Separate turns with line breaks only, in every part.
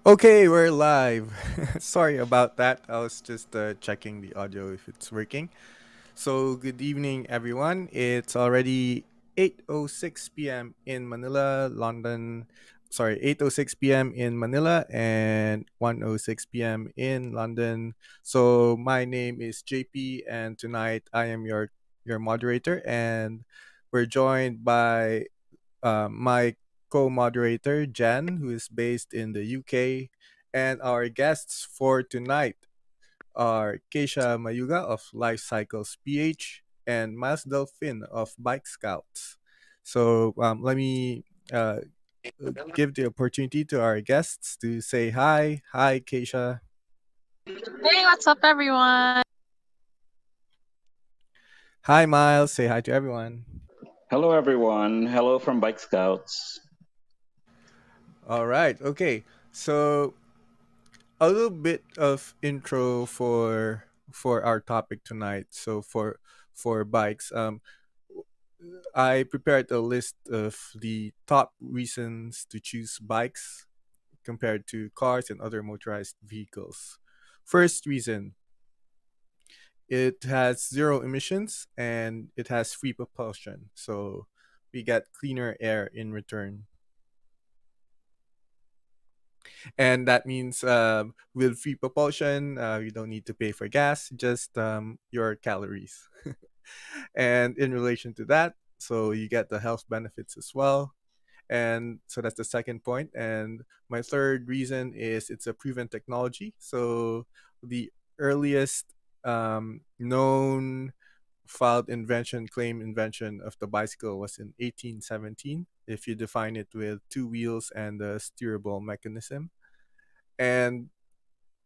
Okay, we're live. Sorry about that. I was just checking the audio if it's working. So, good evening, everyone. It's already 8:06 p.m. in Manila, London. Sorry, 8:06 p.m. in Manila and 1:06 p.m. in London. So, my name is JP, and tonight I am your moderator, and we're joined by my co moderator, Jen, who is based in the UK. And our guests for tonight are Keisha Mayuga of Life Cycles PH and Myles Delfin of Bike Scouts. So let me uh, give the opportunity to our guests to say hi. Hi, Keisha.
Hey, what's up, everyone?
Hi, Miles. Say hi to everyone.
Hello, everyone. Hello from Bike Scouts.
All right. Okay. So a little bit of intro for our topic tonight. So for bikes, I prepared a list of the top reasons to choose bikes compared to cars and other motorized vehicles. First reason, it has zero emissions and it has free propulsion. So we get cleaner air in return. And that means with free propulsion, you don't need to pay for gas, just your calories. And in relation to that, so you get the health benefits as well. And so that's the second point. And my third reason is it's a proven technology. So the earliest known filed invention, claim invention of the bicycle was in 1817, if you define it with two wheels and a steerable mechanism. And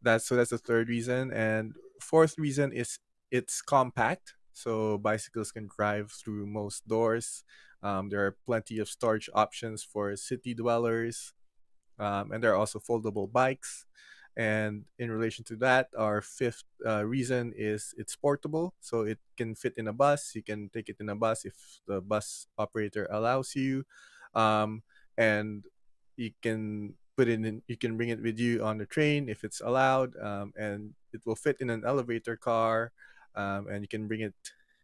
that's the third reason. And fourth reason is it's compact, so bicycles can drive through most doors. There are plenty of storage options for city dwellers, and there are also foldable bikes. And in relation to that, our fifth reason is it's portable, so it can fit in a bus. You can take it in a bus if the bus operator allows you, um, and you can put it in. You can bring it with you on the train if it's allowed, and it will fit in an elevator car, and you can bring it.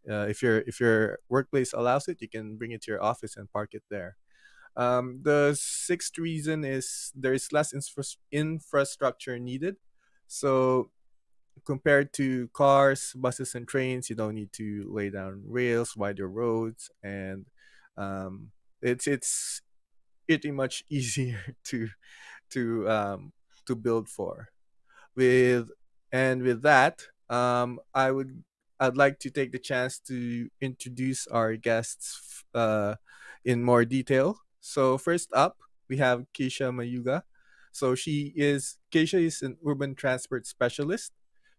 If your workplace allows it, you can bring it to your office and park it there. The sixth reason is there is less infrastructure needed. So compared to cars, buses, and trains, you don't need to lay down rails, wider roads, and it's pretty much easier to to build for. With and with that, I'd like to take the chance to introduce our guests in more detail. So first up, we have Keisha Mayuga. So Keisha is an urban transport specialist.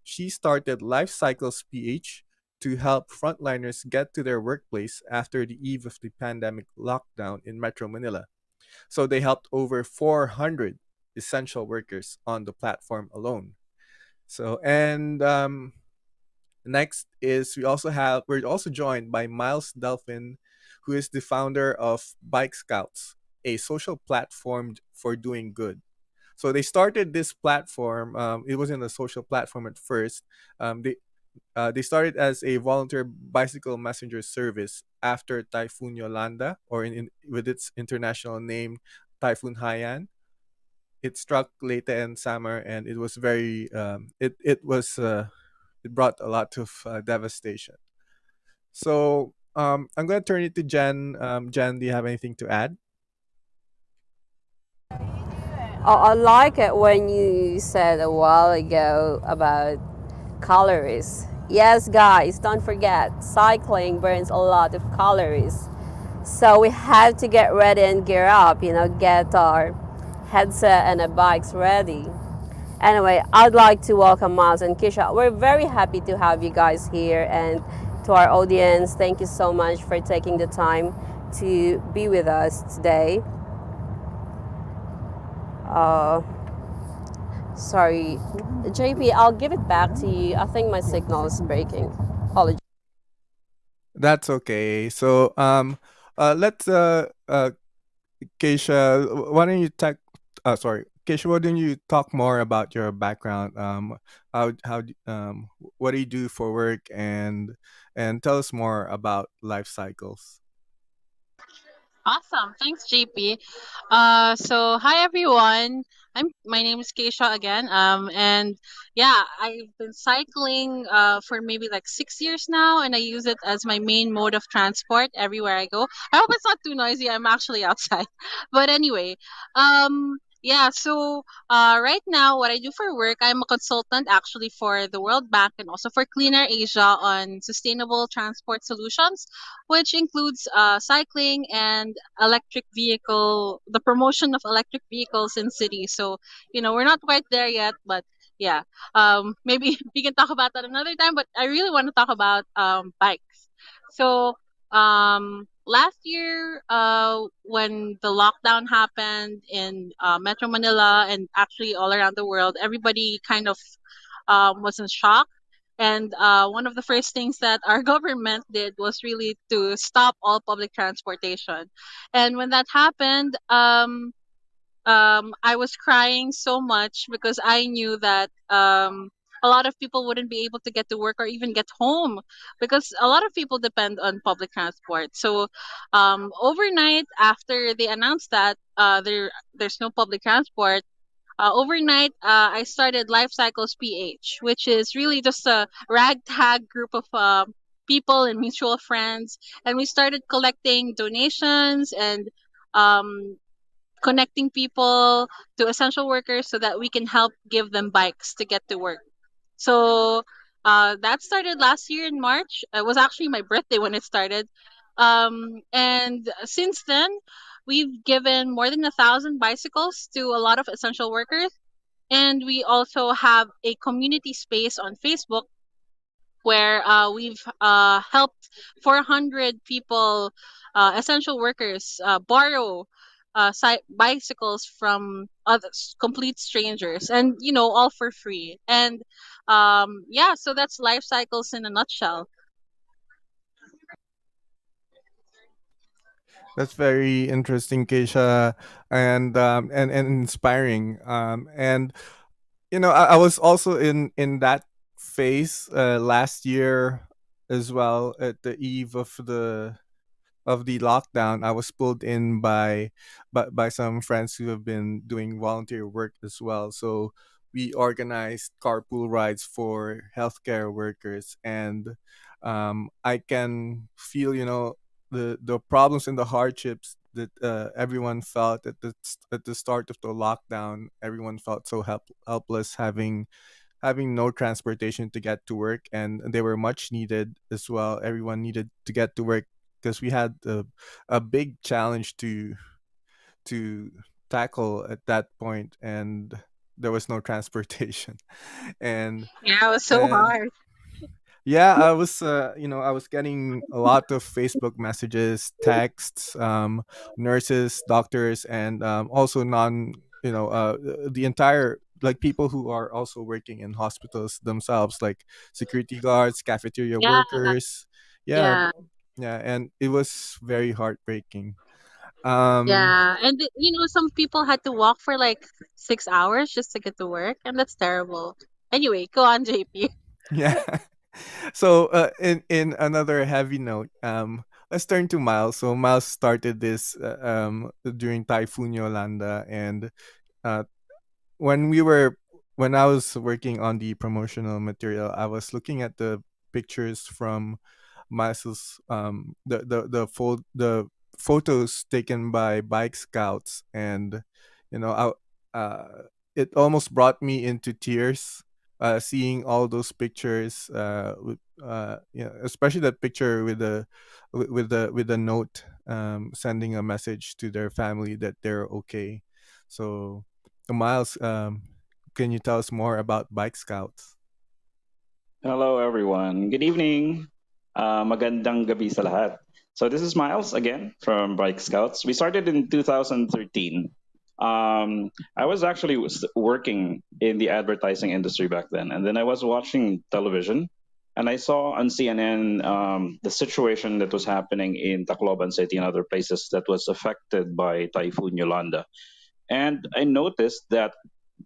She started Life Cycles PH to help frontliners get to their workplace after the eve of the pandemic lockdown in Metro Manila. So they helped over 400 essential workers on the platform alone. So and next is we're also joined by Myles Delfin, who is the founder of Bike Scouts, a social platform for doing good. So they started this platform. It wasn't a social platform at first. They started as a volunteer bicycle messenger service after Typhoon Yolanda, or with its international name, Typhoon Haiyan. It struck Leyte and Samar, and it was very it brought a lot of devastation. So I'm going to turn it to Jen. Jen, do you have anything to add?
I like it when you said a while ago about calories. Yes, guys, don't forget, cycling burns a lot of calories. So we have to get ready and gear up, get our headset and our bikes ready. Anyway, I'd like to welcome Miles and Kisha. We're very happy to have you guys here, and to our audience, thank you so much for taking the time to be with us today. Uh, Sorry, JP, I'll give it back to you. I think my signal is breaking. Apologies.
That's okay. So let's Keisha, why don't you take? Sorry, Keisha, why don't you talk more about your background? What do you do for work, and tell us more about life cycles.
Awesome. Thanks, JP. So hi everyone. My name is Keisha again. And yeah, I've been cycling for maybe like 6 years now, and I use it as my main mode of transport everywhere I go. I hope it's not too noisy. I'm actually outside. But anyway, yeah. So right now, what I do for work, I'm a consultant actually for the World Bank and also for Cleaner Asia on sustainable transport solutions, which includes cycling and the promotion of electric vehicles in cities. So, we're not quite there yet, but yeah, maybe we can talk about that another time. But I really want to talk about bikes. So, last year, when the lockdown happened in Metro Manila and actually all around the world, everybody kind of was in shock. And one of the first things that our government did was really to stop all public transportation. And when that happened, I was crying so much because I knew that a lot of people wouldn't be able to get to work or even get home because a lot of people depend on public transport. So overnight, after they announced that there's no public transport, overnight, I started Life Cycles PH, which is really just a ragtag group of people and mutual friends. And we started collecting donations and um, connecting people to essential workers so that we can help give them bikes to get to work. So that started last year in March. It was actually my birthday when it started. And since then, we've given more than 1,000 bicycles to a lot of essential workers, and we also have a community space on Facebook where we've helped 400 people, essential workers, borrow bicycles from others, complete strangers, and all for free. And yeah, so that's life cycles in a nutshell.
That's very interesting, Keisha, and inspiring. And I was also in that phase last year as well, at the eve of the lockdown. I was pulled in by some friends who have been doing volunteer work as well. So we organized carpool rides for healthcare workers, and I can feel, the problems and the hardships that everyone felt at the start of the lockdown. Everyone felt so helpless, having no transportation to get to work, and they were much needed as well. Everyone needed to get to work because we had a big challenge to tackle at that point, and there was no transportation. and
Yeah, it was so
and
hard.
yeah, I was getting a lot of Facebook messages, texts, nurses, doctors, and also the entire, like, people who are also working in hospitals themselves, like security guards, cafeteria
Yeah,
workers. Yeah,
yeah.
yeah, and it was very heartbreaking. Um,
Yeah, and some people had to walk for like 6 hours just to get to work, and that's terrible. Anyway, go on, JP.
yeah. So in another heavy note, let's turn to Miles. So Miles started this during Typhoon Yolanda, and uh, when we were when I was working on the promotional material, I was looking at the pictures from Miles's the photos taken by bike scouts, and you know it almost brought me into tears, seeing all those pictures, especially that picture with the note, sending a message to their family that they're okay. So Miles, can you tell us more about Bike Scouts?
Hello, everyone. Good evening. Magandang gabi sa lahat. So this is Miles again from Bike Scouts. We started in 2013. I was actually working in the advertising industry back then, and then I was watching television, and I saw on CNN the situation that was happening in Tacloban City and other places that was affected by Typhoon Yolanda. And I noticed that,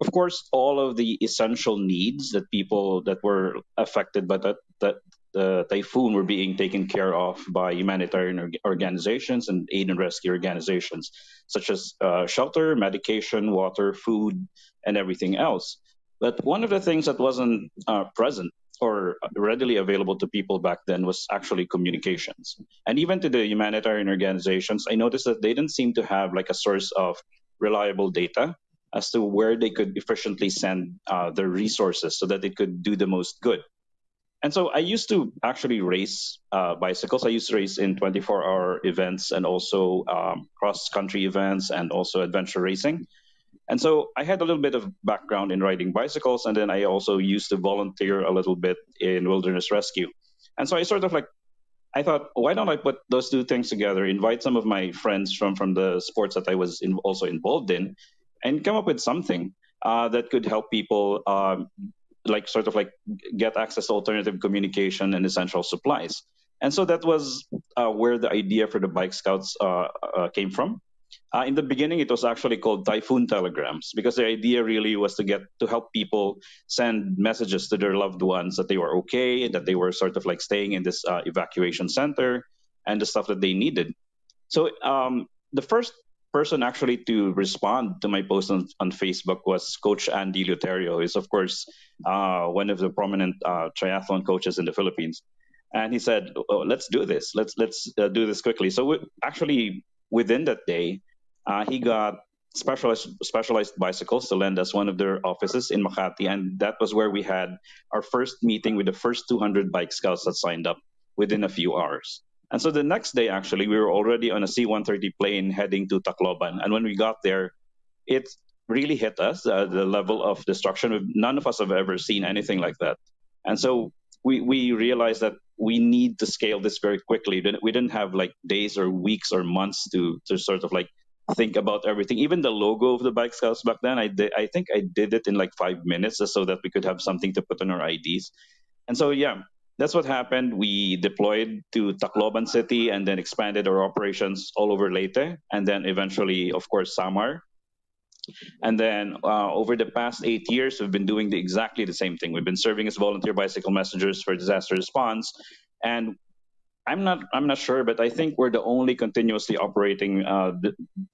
of course, all of the essential needs that people that were affected by that the typhoon were being taken care of by humanitarian organizations and aid and rescue organizations, such as shelter, medication, water, food, and everything else. But one of the things that wasn't present or readily available to people back then was actually communications. And even to the humanitarian organizations, I noticed that they didn't seem to have like a source of reliable data as to where they could efficiently send their resources so that it could do the most good. And so I used to actually race bicycles. I used to race in 24-hour events and also cross country events and also adventure racing. And so I had a little bit of background in riding bicycles, and then I also used to volunteer a little bit in wilderness rescue. And so I sort of like I thought, why don't I put those two things together? Invite some of my friends from the sports that I was also involved in, and come up with something that could help people, like sort of like get access to alternative communication and essential supplies. And so that was where the idea for the Bike Scouts came from. In the beginning, it was actually called Typhoon Telegrams because the idea really was to help people send messages to their loved ones that they were okay, that they were sort of like staying in this evacuation center, and the stuff that they needed. So the first person actually to respond to my post on Facebook was Coach Andy Luterio, who is of course one of the prominent triathlon coaches in the Philippines. And he said, oh, "Let's do this. Let's do this quickly." So actually, within that day, he got specialized bicycles to lend us one of their offices in Makati, and that was where we had our first meeting with the first 200 bike scouts that signed up within a few hours. And so the next day, actually, we were already on a C-130 plane heading to Tacloban. And when we got there, it really hit us, the level of destruction. None of us have ever seen anything like that. And so we realized that we need to scale this very quickly. We didn't have like days or weeks or months to sort of like think about everything. Even the logo of the Bike Scouts back then, I think I did it in like 5 minutes just so that we could have something to put on our IDs. And so, yeah, that's what happened. We deployed to Tacloban City and then expanded our operations all over Leyte, and then eventually, of course, Samar. And then over the past 8 years, we've been doing exactly the same thing. We've been serving as volunteer bicycle messengers for disaster response, and I'm not sure, but I think we're the only continuously operating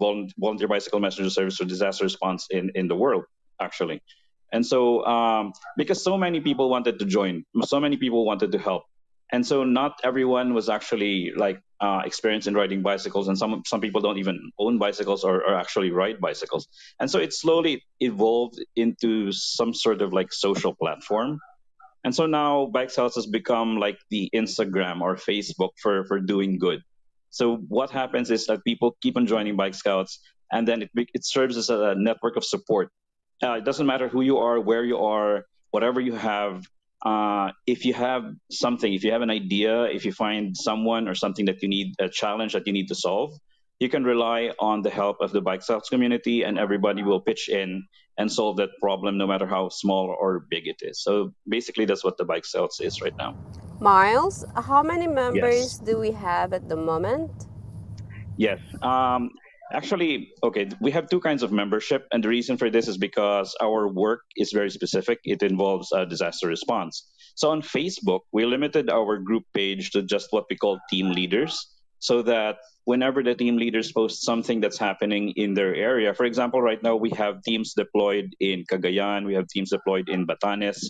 volunteer bicycle messenger service for disaster response in the world, actually. And so, because so many people wanted to join, so many people wanted to help, and so not everyone was actually like experienced in riding bicycles, and some people don't even own bicycles or actually ride bicycles. And so it slowly evolved into some sort of like social platform, and so now Bike Scouts has become like the Instagram or Facebook for doing good. So what happens is that people keep on joining Bike Scouts, and then it serves as a network of support. It doesn't matter who you are, where you are, whatever you have. If you have something, if you have an idea, if you find someone or something that you need, a challenge that you need to solve, you can rely on the help of the Bike Scouts community, and everybody will pitch in and solve that problem, no matter how small or big it is. So basically, that's what the Bike Scouts is right now.
Miles, how many
Yes.
members do we have at the moment?
Yes. Actually, okay, we have two kinds of membership, and the reason for this is because our work is very specific. It involves disaster response. So on Facebook, we limited our group page to just what we call team leaders, so that whenever the team leaders post something that's happening in their area, for example, right now we have teams deployed in Cagayan, we have teams deployed in Batanes,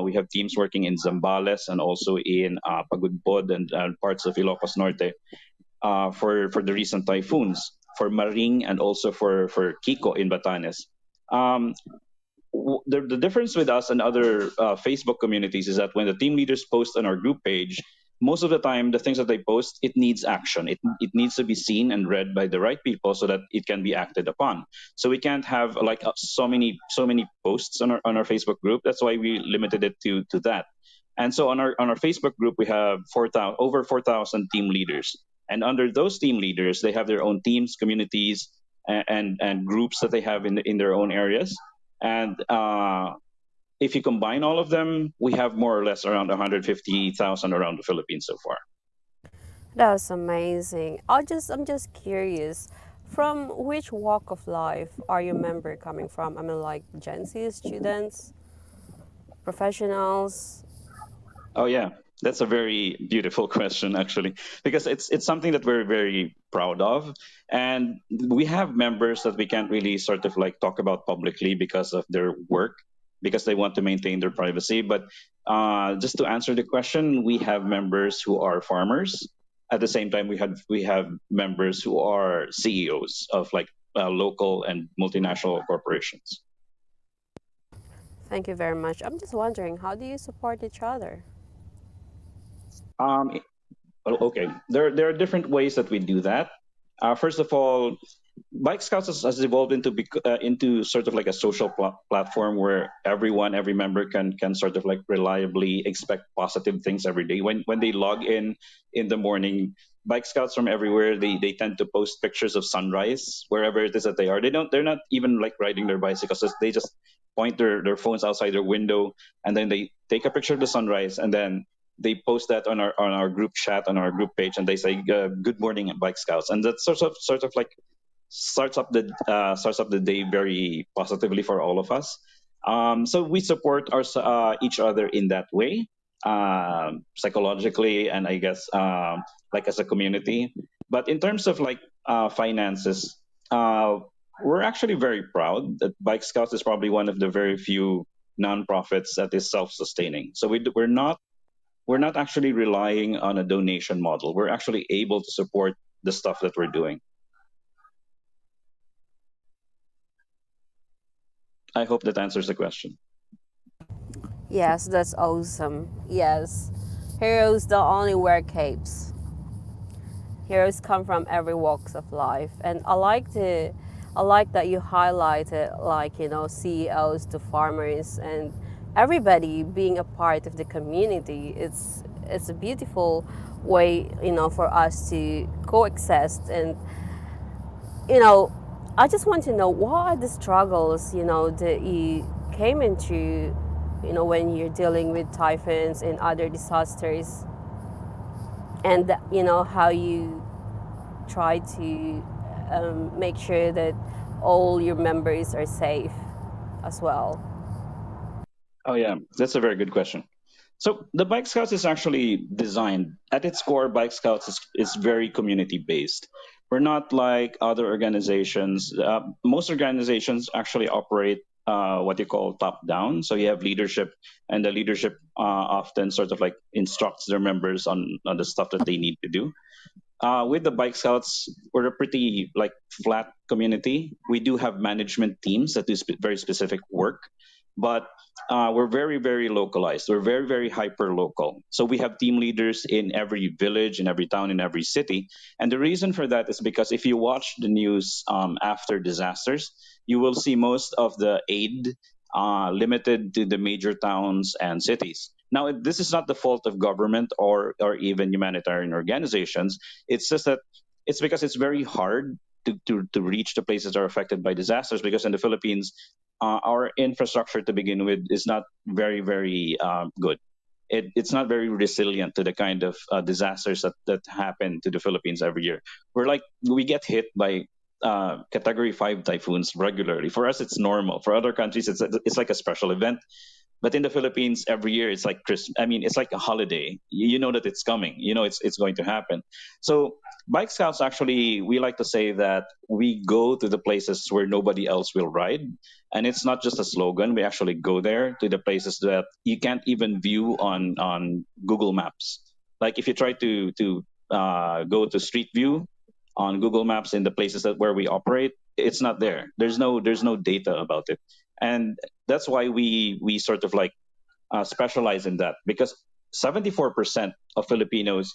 we have teams working in Zambales and also in Pagudpod and parts of Ilocos Norte for the recent typhoons, for Maring and also for Kiko in Batanes. Um, the difference with us and other Facebook communities is that when the team leaders post on our group page, most of the time the things that they post, it needs action. It needs to be seen and read by the right people so that it can be acted upon. So we can't have like so many posts on our Facebook group. That's why we limited it to that. And so on our Facebook group, we have 4,000 over 4,000 team leaders, and under those team leaders, they have their own teams, communities, and groups that they have in their own areas. And if you combine all of them, we have more or less around 150,000 around the Philippines so far.
That's amazing. I'm just curious. From which walk of life are your member coming from? I mean, like Gen Z students, professionals.
Oh yeah, that's a very beautiful question actually, because it's something that we're very proud of, and we have members that we can't really sort of like talk about publicly because of their work, because they want to maintain their privacy. But just to answer the question, we have members who are farmers. At the same time, we have members who are CEOs of like local and multinational corporations.
Thank you very much. I'm just wondering, how do you support each other?
Um, okay, there are different ways that we do that. First of all, Bike Scouts has evolved into sort of like a social platform where every member can sort of like reliably expect positive things every day. When they log in the morning, Bike Scouts from everywhere, they tend to post pictures of sunrise wherever it is that they are. They're not even like riding their bicycles. They just point their phones outside their window, and then they take a picture of the sunrise, and then they post that on our group chat, on our group page, and they say good morning at Bike Scouts, and that's sort of like starts up the day very positively for all of us. So we support each other in that way, psychologically, and I guess like as a community. But in terms of like finances, uh, we're actually very proud that Bike Scouts is probably one of the very few nonprofits that is self-sustaining. So we're not actually relying on a donation model. We're actually able to support the stuff that we're doing. I hope that answers the question.
Yes, that's awesome. Yes, heroes don't only wear capes. Heroes come from every walks of life, and I like that you highlighted like CEOs to farmers and everybody being a part of the community. It's a beautiful way for us to coexist, and you know I just want to know what are the struggles that you came into when you're dealing with typhoons and other disasters, and how you try to make sure that all your members are safe as well.
Oh yeah, that's a very good question. So the Bike Scouts is actually designed at its core. Bike Scouts is very community based. We're not like other organizations. Most organizations actually operate what you call top down. So you have leadership, and the leadership often sort of like instructs their members on the stuff that they need to do. With the Bike Scouts, we're a pretty like flat community. We do have management teams that do very specific work, but we're very very localized. We're very very hyper local. So we have team leaders in every village, in every town, in every city, and the reason for that is because if you watch the news after disasters, you will see most of the aid limited to the major towns and cities. Now, this is not the fault of government or even humanitarian organizations. It's just that it's because it's very hard to reach the places that are affected by disasters, because in the Philippines, our infrastructure to begin with is not very, very good. It's not very resilient to the kind of disasters that happen to the Philippines every year. We get hit by category 5 typhoons regularly. For us, it's normal. For other countries, it's like a special event, but in the Philippines, every year it's like Christmas. I mean, it's like a holiday. You know that it's coming. You know it's going to happen. So Bike Scouts actually, we like to say that we go to the places where nobody else will ride, and it's not just a slogan. We actually go there to the places that you can't even view on Google Maps. Like if you try to go to Street View on Google Maps in the places where we operate, it's not there. There's no data about it, and that's why we sort of like specialize in that, because 74% of Filipinos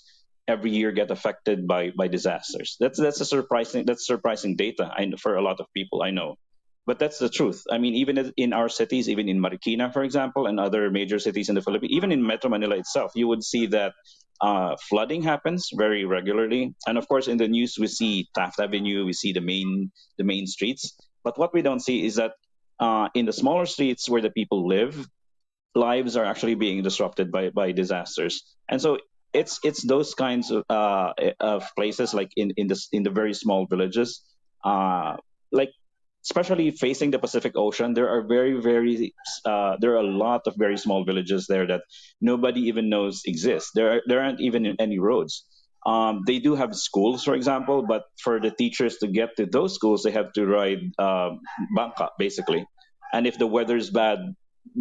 every year get affected by disasters. That's surprising data for a lot of people I know, but that's the truth. I mean, even in our cities, even in Marikina, for example, and other major cities in the Philippines, even in Metro Manila itself, you would see that flooding happens very regularly. And of course, in the news, we see Taft Avenue, we see the main streets. But what we don't see is that in the smaller streets where the people live, lives are actually being disrupted by disasters. And so it's those kinds of places, like in the very small villages, Like, especially facing the Pacific Ocean, there are there are a lot of very small villages there that nobody even knows exist. There aren't even any roads. They do have schools, for example, but for the teachers to get to those schools, they have to ride bangka basically. And if the weather's bad,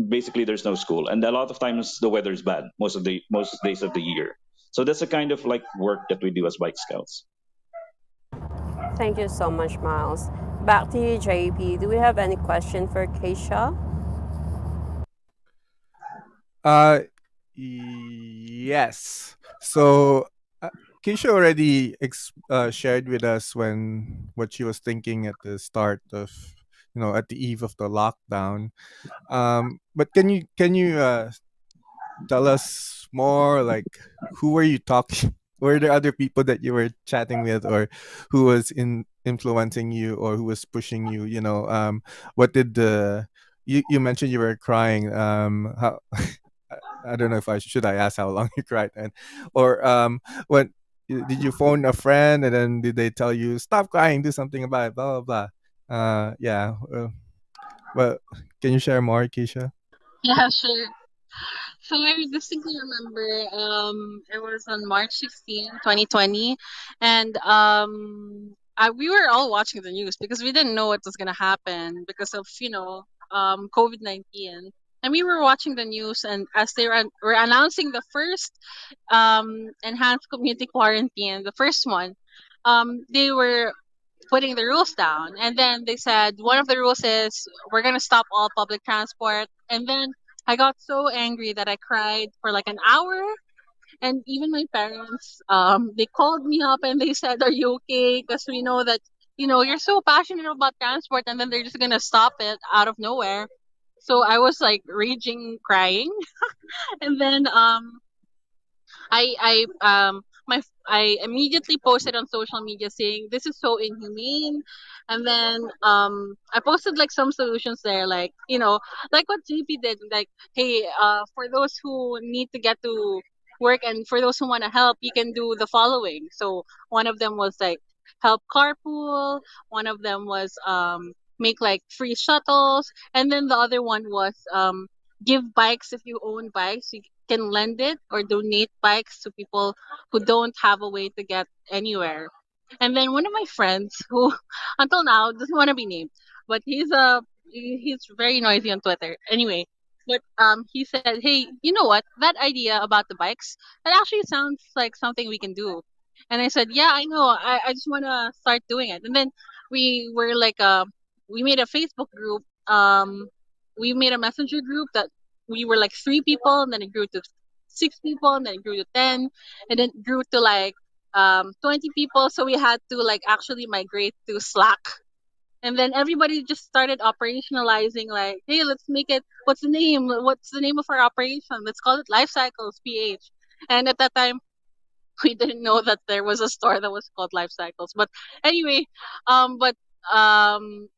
basically there's no school. And a lot of times the weather's bad most days of the year. So that's the kind of like work that we do as bike scouts.
Thank you so much, Miles. Back to you, JP. Do we have any question for Keisha?
Uh, yes. So, Keisha already shared with us when what she was thinking at the start of, at the eve of the lockdown. But can you tell us more? Like, who were you talking? Were there other people that you were chatting with, or who was influencing you, or who was pushing you? What did the you mentioned you were crying. How I don't know if I ask how long you cried, and or when did you phone a friend and then did they tell you stop crying, do something about it, blah blah blah. Yeah. Well, can you share more, Keisha?
Yeah, sure. So I distinctly remember it was on March 16, 2020, and we were all watching the news because we didn't know what was gonna happen because of COVID-19. And we were watching the news, and as were announcing the first enhanced community quarantine, the first one, they were putting the rules down. And then they said one of the rules is we're gonna stop all public transport. And then I got so angry that I cried for like an hour. And even my parents, they called me up and they said, "Are you okay?" Because we know that you're so passionate about transport, and then they're just gonna stop it out of nowhere. So I was like raging, crying, and then I immediately posted on social media saying this is so inhumane, and then I posted like some solutions there, like like what JP did, like, hey, for those who need to get to work and for those who want to help, you can do the following. So one of them was like help carpool, one of them was make like free shuttles, and then the other one was give bikes. If you own bikes, you can lend it or donate bikes to people who don't have a way to get anywhere. And then one of my friends who until now doesn't want to be named, but he's very noisy on Twitter. Anyway, but he said, "Hey, you know what? That idea about the bikes, that actually sounds like something we can do." And I said, "Yeah, I know. I just want to start doing it." And then we were like we made a Facebook group. We made a messenger group that we were like 3 people, and then it grew to 6 people, and then it grew to 10, and then it grew to like 20 people. So we had to like actually migrate to Slack, and then everybody just started operationalizing, like, hey, let's make it, what's the name of our operation, let's call it Life Cycles PH. And at that time we didn't know that there was a store that was called Life Cycles. But anyway, but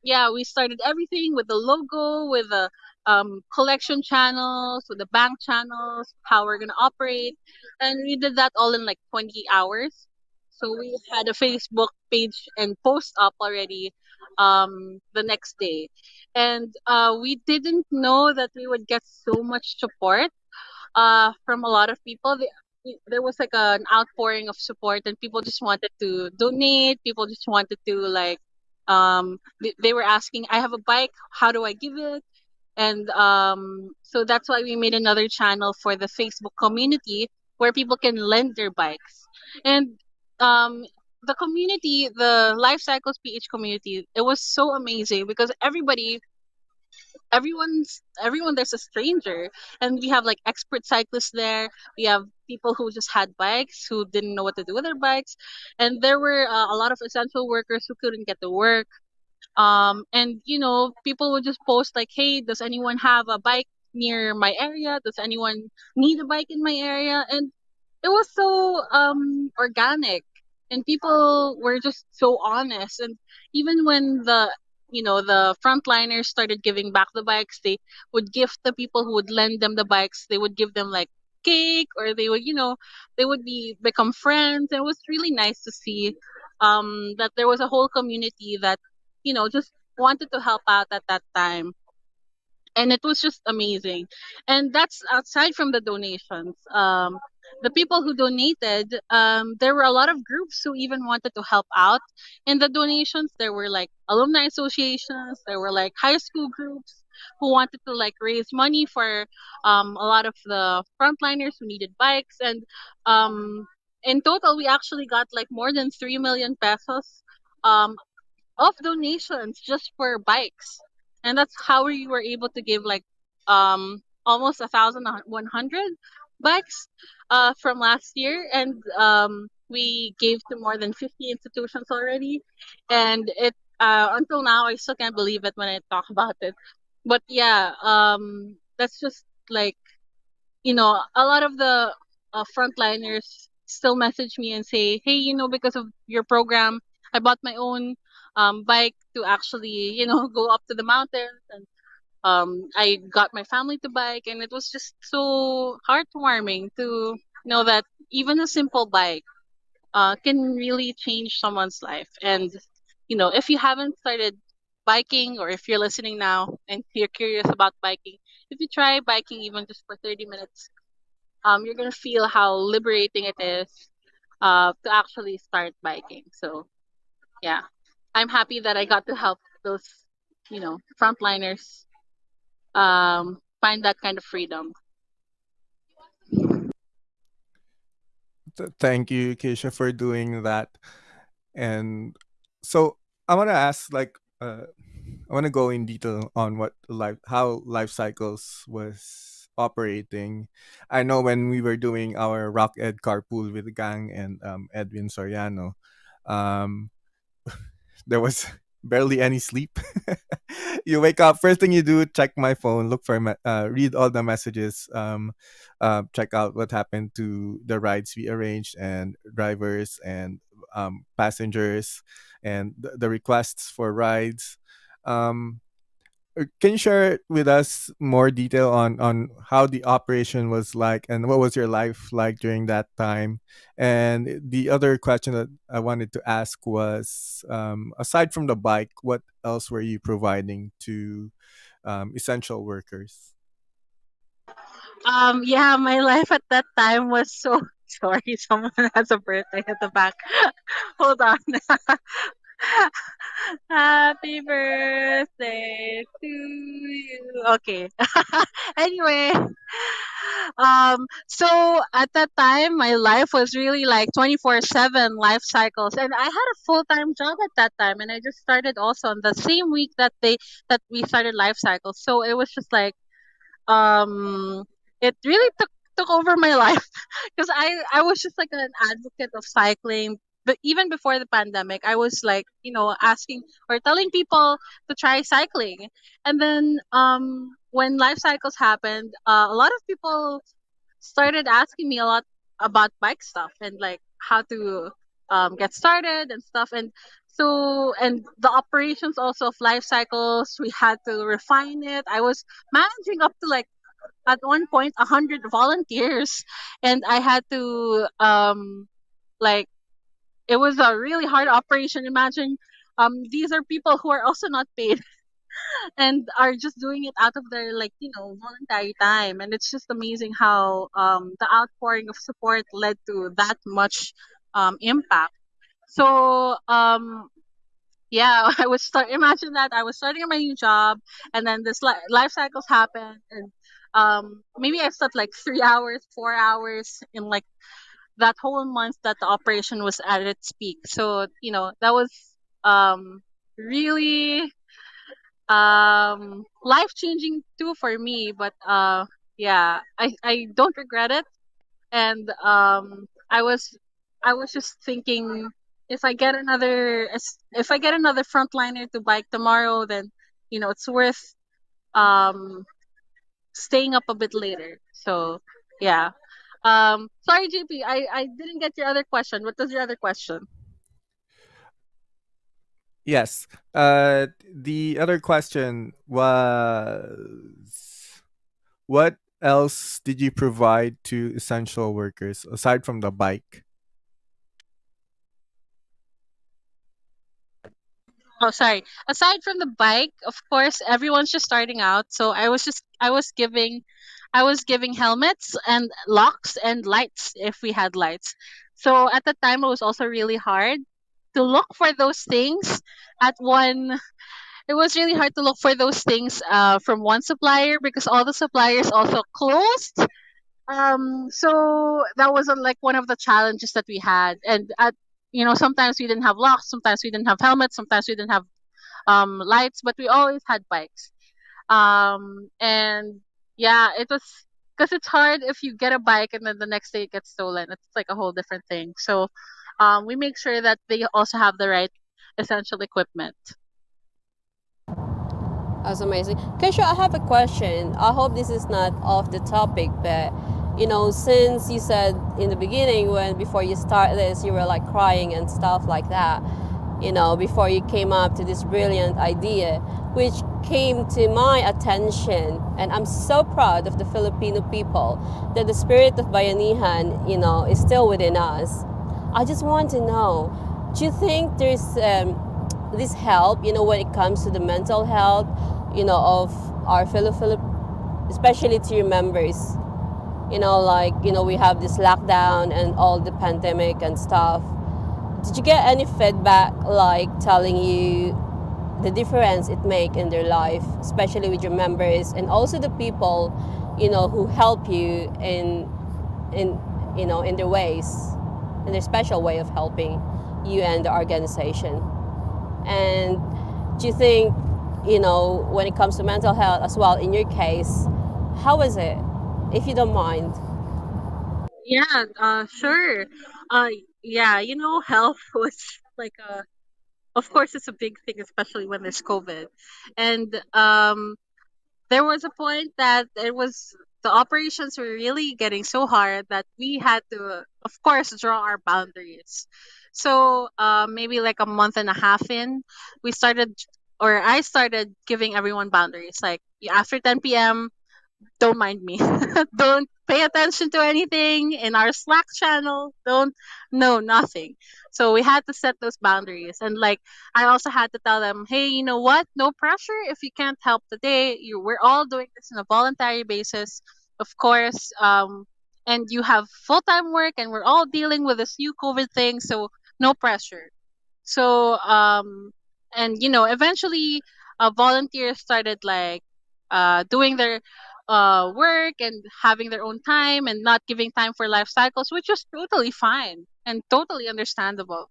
yeah, we started everything with the logo, with the collection channels, with the bank channels, how we're gonna operate, and we did that all in like 20 hours. So we had a Facebook page and post up already the next day, and we didn't know that we would get so much support from a lot of people. There was like an outpouring of support, and people just wanted to donate. People just wanted to like, they were asking, "I have a bike. How do I give it?" And so that's why we made another channel for the Facebook community where people can lend their bikes. And the community, the Life Cycles PH community, it was so amazing because everyone there's a stranger, and we have like expert cyclists there. We have people who just had bikes who didn't know what to do with their bikes, and there were a lot of essential workers who couldn't get to work. And people would just post like, hey, does anyone have a bike near my area, does anyone need a bike in my area? And it was so organic, and people were just so honest. And even when the frontliners started giving back the bikes, they would gift the people who would lend them the bikes. They would give them like cake, or they would become friends. And it was really nice to see that there was a whole community that, just wanted to help out at that time, and it was just amazing. And that's outside from the donations. The people who donated, there were a lot of groups who even wanted to help out in the donations. There were like alumni associations, there were like high school groups who wanted to like raise money for a lot of the frontliners who needed bikes. And in total we actually got like more than 3 million pesos um, of donations just for bikes, and that's how we were able to give like almost 1,100 bikes from last year, and we gave to more than 50 institutions already, and it until now I still can't believe it when I talk about it. But yeah, that's just like, a lot of the frontliners still message me and say, "Hey, because of your program, I bought my own bike to actually, go up to the mountains, and I got my family to bike, and it was just so heartwarming to know that even a simple bike can really change someone's life." And if you haven't started biking, or if you're listening now and you're curious about biking, if you try biking even just for 30 minutes, you're gonna feel how liberating it is to actually start biking. So yeah, I'm happy that I got to help those, frontliners find that kind of freedom.
Thank you, Keisha, for doing that. And so I want to ask, like, I want to go in detail on how life cycles was operating. I know when we were doing our Rock Ed carpool with the gang and Edwin Soriano, um, there was barely any sleep. You wake up, first thing you do, check my phone, read all the messages, check out what happened to the rides we arranged and drivers and passengers and the requests for rides. Um, can you share with us more detail on how the operation was like and what was your life like during that time? And the other question that I wanted to ask was, aside from the bike, what else were you providing to essential workers?
Yeah, my life at that time was so sorry. Someone has a birthday at the back. Hold on. Happy birthday to you. Okay. Anyway, so at that time, my life was really like 24/7 life cycles, and I had a full time job at that time, and I just started also on the same week that we started life cycles. So it was just like, um it really took over my life because I was just like an advocate of cycling. But even before the pandemic, I was like, asking or telling people to try cycling. And then when life cycles happened, a lot of people started asking me a lot about bike stuff and like how to get started and stuff. And so, and the operations also of life cycles, we had to refine it. I was managing up to like at one point 100 volunteers, and I had to like, it was a really hard operation. Imagine, these are people who are also not paid and are just doing it out of their, like, voluntary time, and it's just amazing how the outpouring of support led to that much impact. So yeah, I was start imagine that I was starting my new job, and then this life cycles happened, and maybe I slept like 3 hours, 4 hours in like that whole month that the operation was at its peak. So that was um really life changing too for me. But yeah, I don't regret it. And I was just thinking, if I get another frontliner to bike tomorrow, then it's worth um staying up a bit later. So yeah. Sorry, JP, I didn't get your other question. What was your other question?
Yes. The other question was, what else did you provide to essential workers aside from the bike?
Oh, sorry. Aside from the bike, of course, everyone's just starting out. So I was giving helmets and locks and lights if we had lights. So at the time, it was also really hard to look for those things at one. It was really hard to look for those things from one supplier because all the suppliers also closed. So that was like one of the challenges that we had, and sometimes we didn't have locks, sometimes we didn't have helmets, sometimes we didn't have lights, but we always had bikes. And yeah, it was because it's hard if you get a bike and then the next day it gets stolen. It's like a whole different thing. So we make sure that they also have the right essential equipment.
That's amazing. Kesha, I have a question. I hope this is not off the topic, but since you said in the beginning when before you start this, you were like crying and stuff like that, before you came up to this brilliant idea, which came to my attention, and I'm so proud of the Filipino people that the spirit of Bayanihan, is still within us. I just want to know, do you think there's this help, when it comes to the mental health, of our fellow Filip, especially to your members? We have this lockdown and all the pandemic and stuff. Did you get any feedback like telling you the difference it make in their life, especially with your members and also the people, who help you in in their ways, in their special way of helping you and the organization? And do you think, when it comes to mental health as well, in your case, how is it, if you don't mind?
Yeah, sure. Uh, yeah, health was like of course, it's a big thing, especially when there's COVID. And there was a point that the operations were really getting so hard that we had to, of course, draw our boundaries. So maybe like a month and a half in, we started, or I started giving everyone boundaries. Like after 10 p.m., don't mind me. Don't pay attention to anything in our Slack channel. Don't no nothing. So we had to set those boundaries, and like I also had to tell them, hey, you know what? No pressure. If you can't help today, we're all doing this on a voluntary basis, of course. And you have full time work, and we're all dealing with this new COVID thing, so no pressure. So and eventually volunteers started like doing their work and having their own time and not giving time for life cycles, which was totally fine and totally understandable.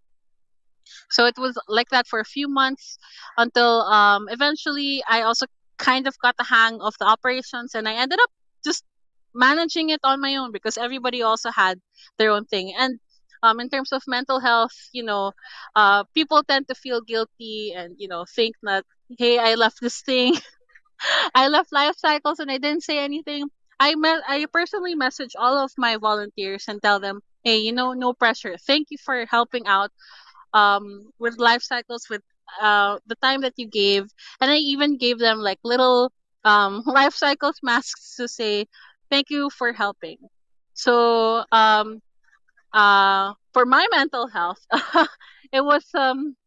So it was like that for a few months until eventually I also kind of got the hang of the operations, and I ended up just managing it on my own because everybody also had their own thing. And in terms of mental health, people tend to feel guilty and think that, hey, I left this thing, I left life cycles and I didn't say anything. I personally message all of my volunteers and tell them, hey, no pressure. Thank you for helping out with life cycles, with the time that you gave. And I even gave them like little life cycles masks to say thank you for helping. So for my mental health, it was um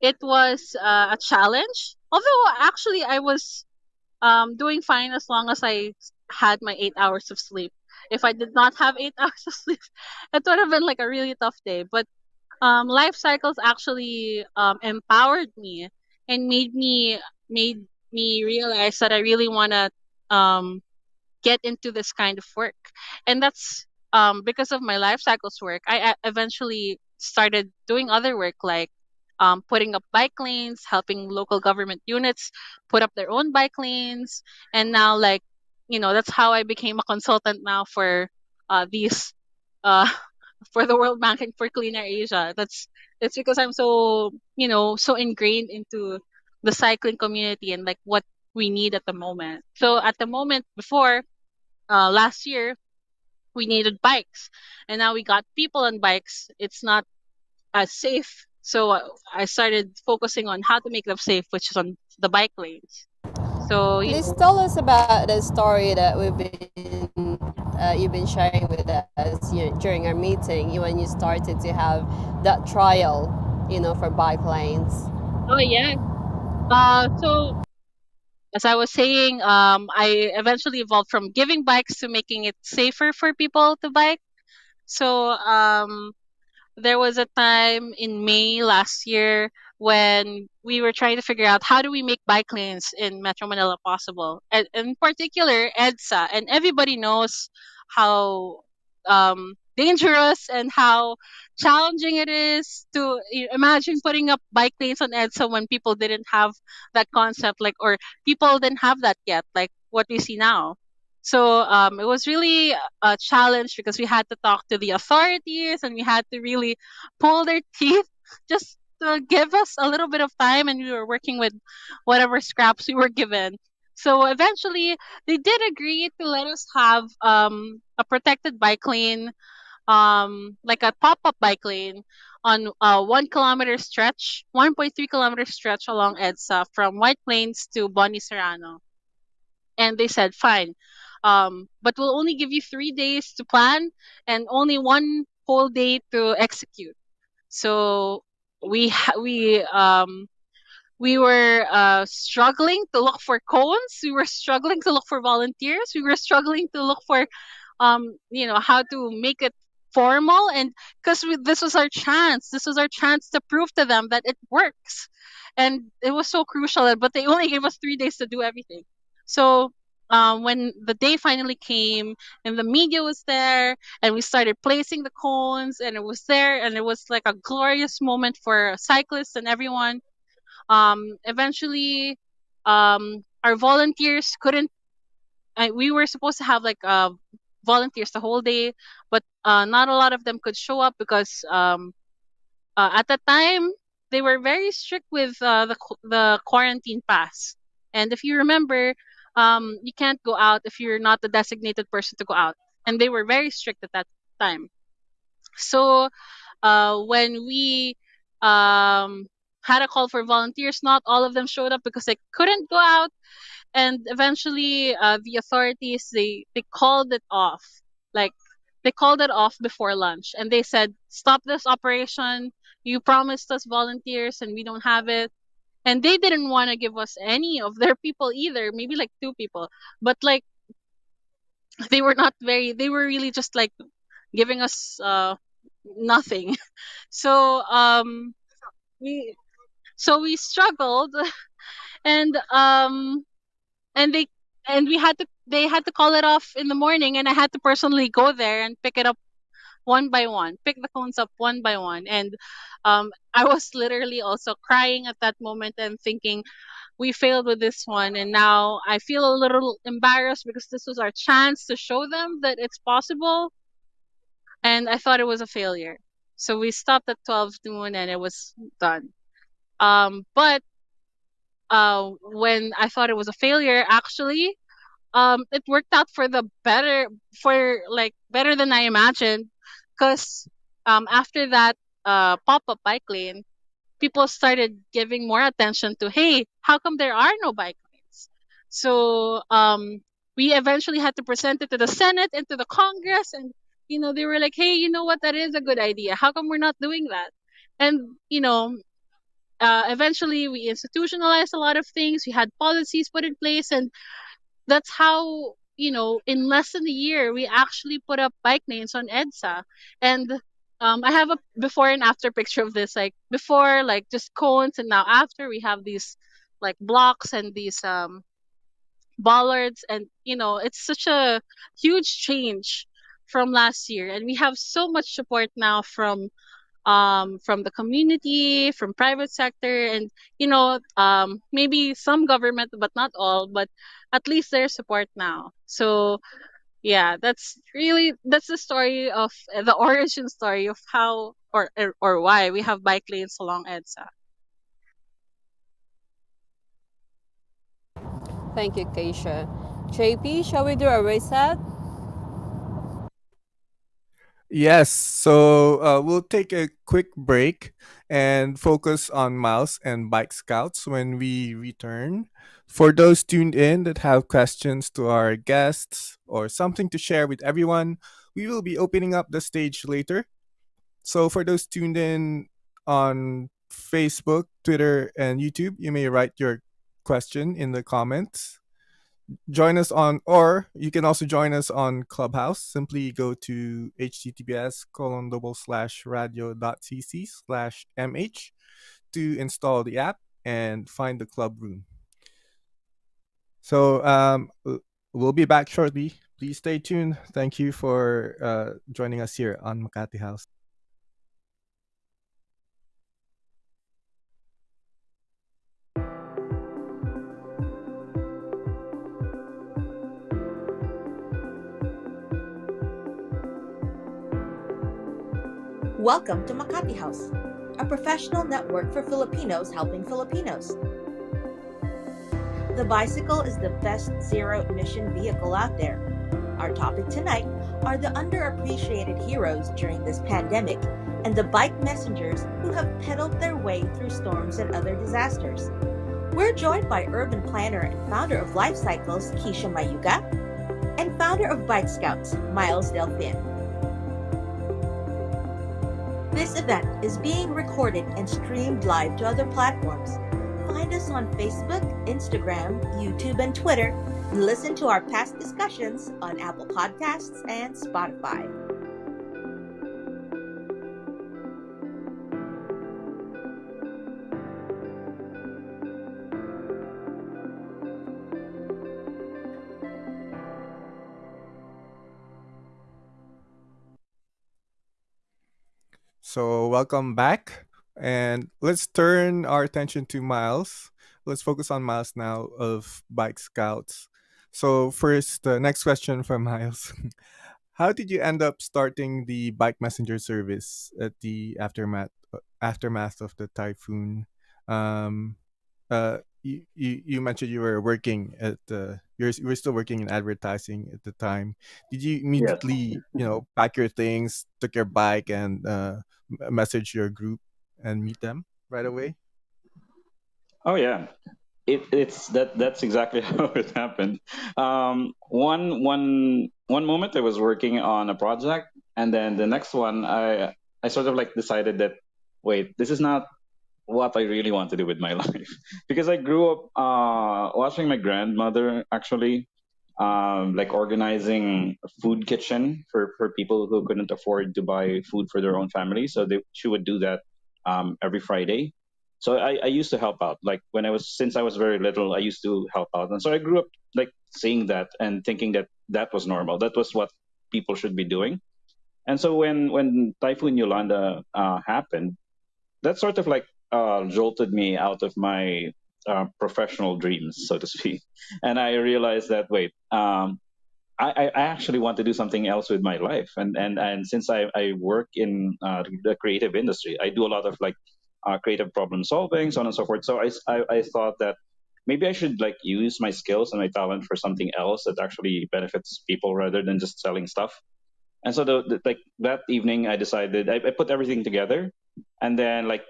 it was a challenge, although actually I was doing fine as long as I had my 8 hours of sleep. If I did not have 8 hours of sleep, it would have been like a really tough day. But life cycles actually empowered me and made me realize that I really want to um, get into this kind of work, and that's because of my life cycles work. I eventually started doing other work like putting up bike lanes, helping local government units put up their own bike lanes, and now like that's how I became a consultant now for these uh, for the World Bank and for Clean Air Asia. That's because I'm so ingrained into the cycling community and like what we need at the moment. So at the moment before last year we needed bikes, and now we got people on bikes. It's not as safe, so I started focusing on how to make them safe, which is on the bike lanes. So
Please tell us about the story that you've been sharing with us during our meeting when you started to have that trial, for bike lanes.
Oh yeah. So as I was saying, I eventually evolved from giving bikes to making it safer for people to bike. So there was a time in May last year when we were trying to figure out how do we make bike lanes in Metro Manila possible, and in particular EDSA, and everybody knows how dangerous and how challenging it is to imagine putting up bike lanes on EDSA when people didn't have that concept, like, or people didn't have that yet, like what we see now. So it was really a challenge because we had to talk to the authorities and we had to really pull their teeth just to give us a little bit of time, and we were working with whatever scraps we were given. So eventually they did agree to let us have a protected bike lane, like a pop-up bike lane on a 1 kilometer stretch, 1.3 kilometer stretch along EDSA from White Plains to Bonnie Serrano. And they said fine, but we'll only give you 3 days to plan and only one whole day to execute. So we were struggling to look for cones. We were struggling to look for volunteers. We were struggling to look for, how to make it formal. And because this was our chance, this was our chance to prove to them that it works. And it was so crucial. But they only gave us 3 days to do everything. So when the day finally came and the media was there and we started placing the cones and it was there and it was like a glorious moment for cyclists and everyone. Eventually, our volunteers couldn't. We were supposed to have like volunteers the whole day, but not a lot of them could show up because at the time they were very strict with the quarantine pass. And if you remember, you can't go out if you're not the designated person to go out, and they were very strict at that time. So when we um, had a call for volunteers, not all of them showed up because they couldn't go out. And eventually, the authorities they called it off. Like they called it off before lunch, and they said, "Stop this operation. You promised us volunteers, and we don't have it." And they didn't want to give us any of their people either. Maybe like two people, but like they were not very. They were really just like giving us nothing. So we we struggled, and and they and we had to they had to call it off in the morning, and I had to personally go there and pick it up one by one, pick the cones up one by one. And I was literally also crying at that moment and thinking we failed with this one, and now I feel a little embarrassed because this was our chance to show them that it's possible, and I thought it was a failure. So we stopped at 12 noon and it was done. But when I thought it was a failure, actually, it worked out for the better, for like better than I imagined, because after that pop up bike lane, people started giving more attention to, hey, how come there are no bike lanes? So we eventually had to present it to the Senate and to the Congress, and they were like, hey, you know what, that is a good idea. How come we're not doing that? And eventually we institutionalized a lot of things. We had policies put in place, and that's how in less than a year we actually put up bike lanes on EDSA. And I have a before and after picture of this. Like before, like just cones, and now after we have these like blocks and these bollards, and it's such a huge change from last year, and we have so much support now from the community, from private sector, and maybe some government, but not all. But at least there's support now. So yeah, that's the story of the origin story of how or why we have bike lanes along EDSA.
Thank you, Keisha. JP, shall we do a reset?
Yes, so we'll take a quick break and focus on Mouse and Bike Scouts when we return. For those tuned in that have questions to our guests or something to share with everyone, we will be opening up the stage later. So for those tuned in on Facebook, Twitter, and YouTube, you may write your question in the comments. Join us on, or you can also join us on Clubhouse. Simply go to https://radio.cc/mh to install the app and find the club room. So we'll be back shortly. Please stay tuned. Thank you for joining us here on Makati House.
Welcome to Makati House, a professional network for Filipinos helping Filipinos. The bicycle is the best zero-emission vehicle out there. Our topic tonight are the underappreciated heroes during this pandemic and the bike messengers who have pedaled their way through storms and other disasters. We're joined by urban planner and founder of Life Cycles, Keisha Mayuga, and founder of Bike Scouts, Myles Delfin. This event is being recorded and streamed live to other platforms. Find us on Facebook, Instagram, YouTube, and Twitter, and listen to our past discussions on Apple Podcasts and Spotify.
So, welcome back. And let's turn our attention to Miles. Let's focus on Miles now of Bike Scouts. So, first, the next question from Miles. How did you end up starting the bike messenger service at the aftermath of the typhoon? Um, you mentioned you were working at you were still working in advertising at the time. Did you
Yes.
immediately pack your things, took your bike, and message your group and meet them right away?
Oh yeah. That's exactly how it happened. One moment I was working on a project, and then the next one I sort of like decided that wait, this is not what I really want to do with my life, because I grew up watching my grandmother actually like organizing a food kitchen for people who couldn't afford to buy food for their own family. So she would do that every Friday. So I used to help out. Like since I was very little, I used to help out. And so I grew up like seeing that and thinking that that was normal. That was what people should be doing. And so when Typhoon Yolanda happened, that sort of like jolted me out of my professional dreams, so to speak. And I realized that wait, I actually want to do something else with my life. And since I work in the creative industry, I do a lot of like creative problem solving, so on and so forth. So I thought that maybe I should like use my skills and my talent for something else that actually benefits people rather than just selling stuff. And so like that evening, I decided I put everything together, and then like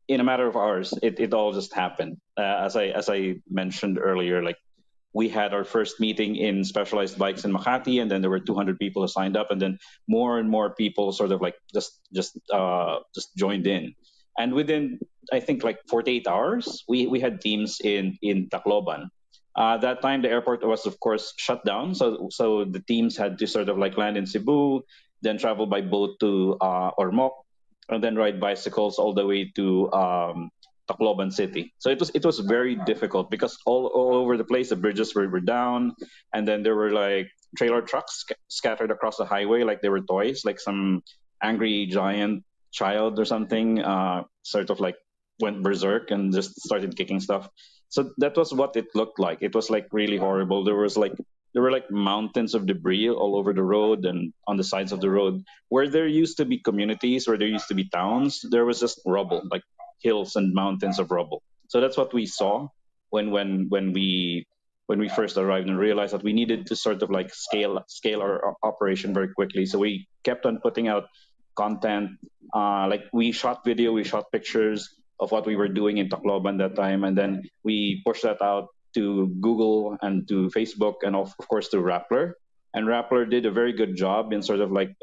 in a matter of hours, it all just happened. As I mentioned earlier, like we had our first meeting in specialized bikes in Makati, and then there were 200 people who signed up, and then more and more people sort of like just joined in. And within I think like 48 hours, we had teams in Tacloban. That time the airport was of course shut down, so the teams had to sort of like land in Cebu, then travel by boat to Ormoc, and then ride bicycles all the way to Tacloban City. So it was very difficult because all over the place the bridges were down, and then there were like trailer trucks scattered across the highway like they were toys, like some angry giant child or something, sort of like went berserk and just started kicking stuff. So that was what it looked like. It was like really horrible. There were like mountains of debris all over the road and on the sides of the road. Where there used to be communities, where there used to be towns, there was just rubble, like hills and mountains of rubble. So that's what we saw when we first arrived and realized that we needed to sort of like scale our operation very quickly. So we kept on putting out content. Like we shot video, we shot pictures of what we were doing in Tacloban that time, and then we pushed that out to Google and to Facebook and of course to Rappler. And Rappler did a very good job in sort of like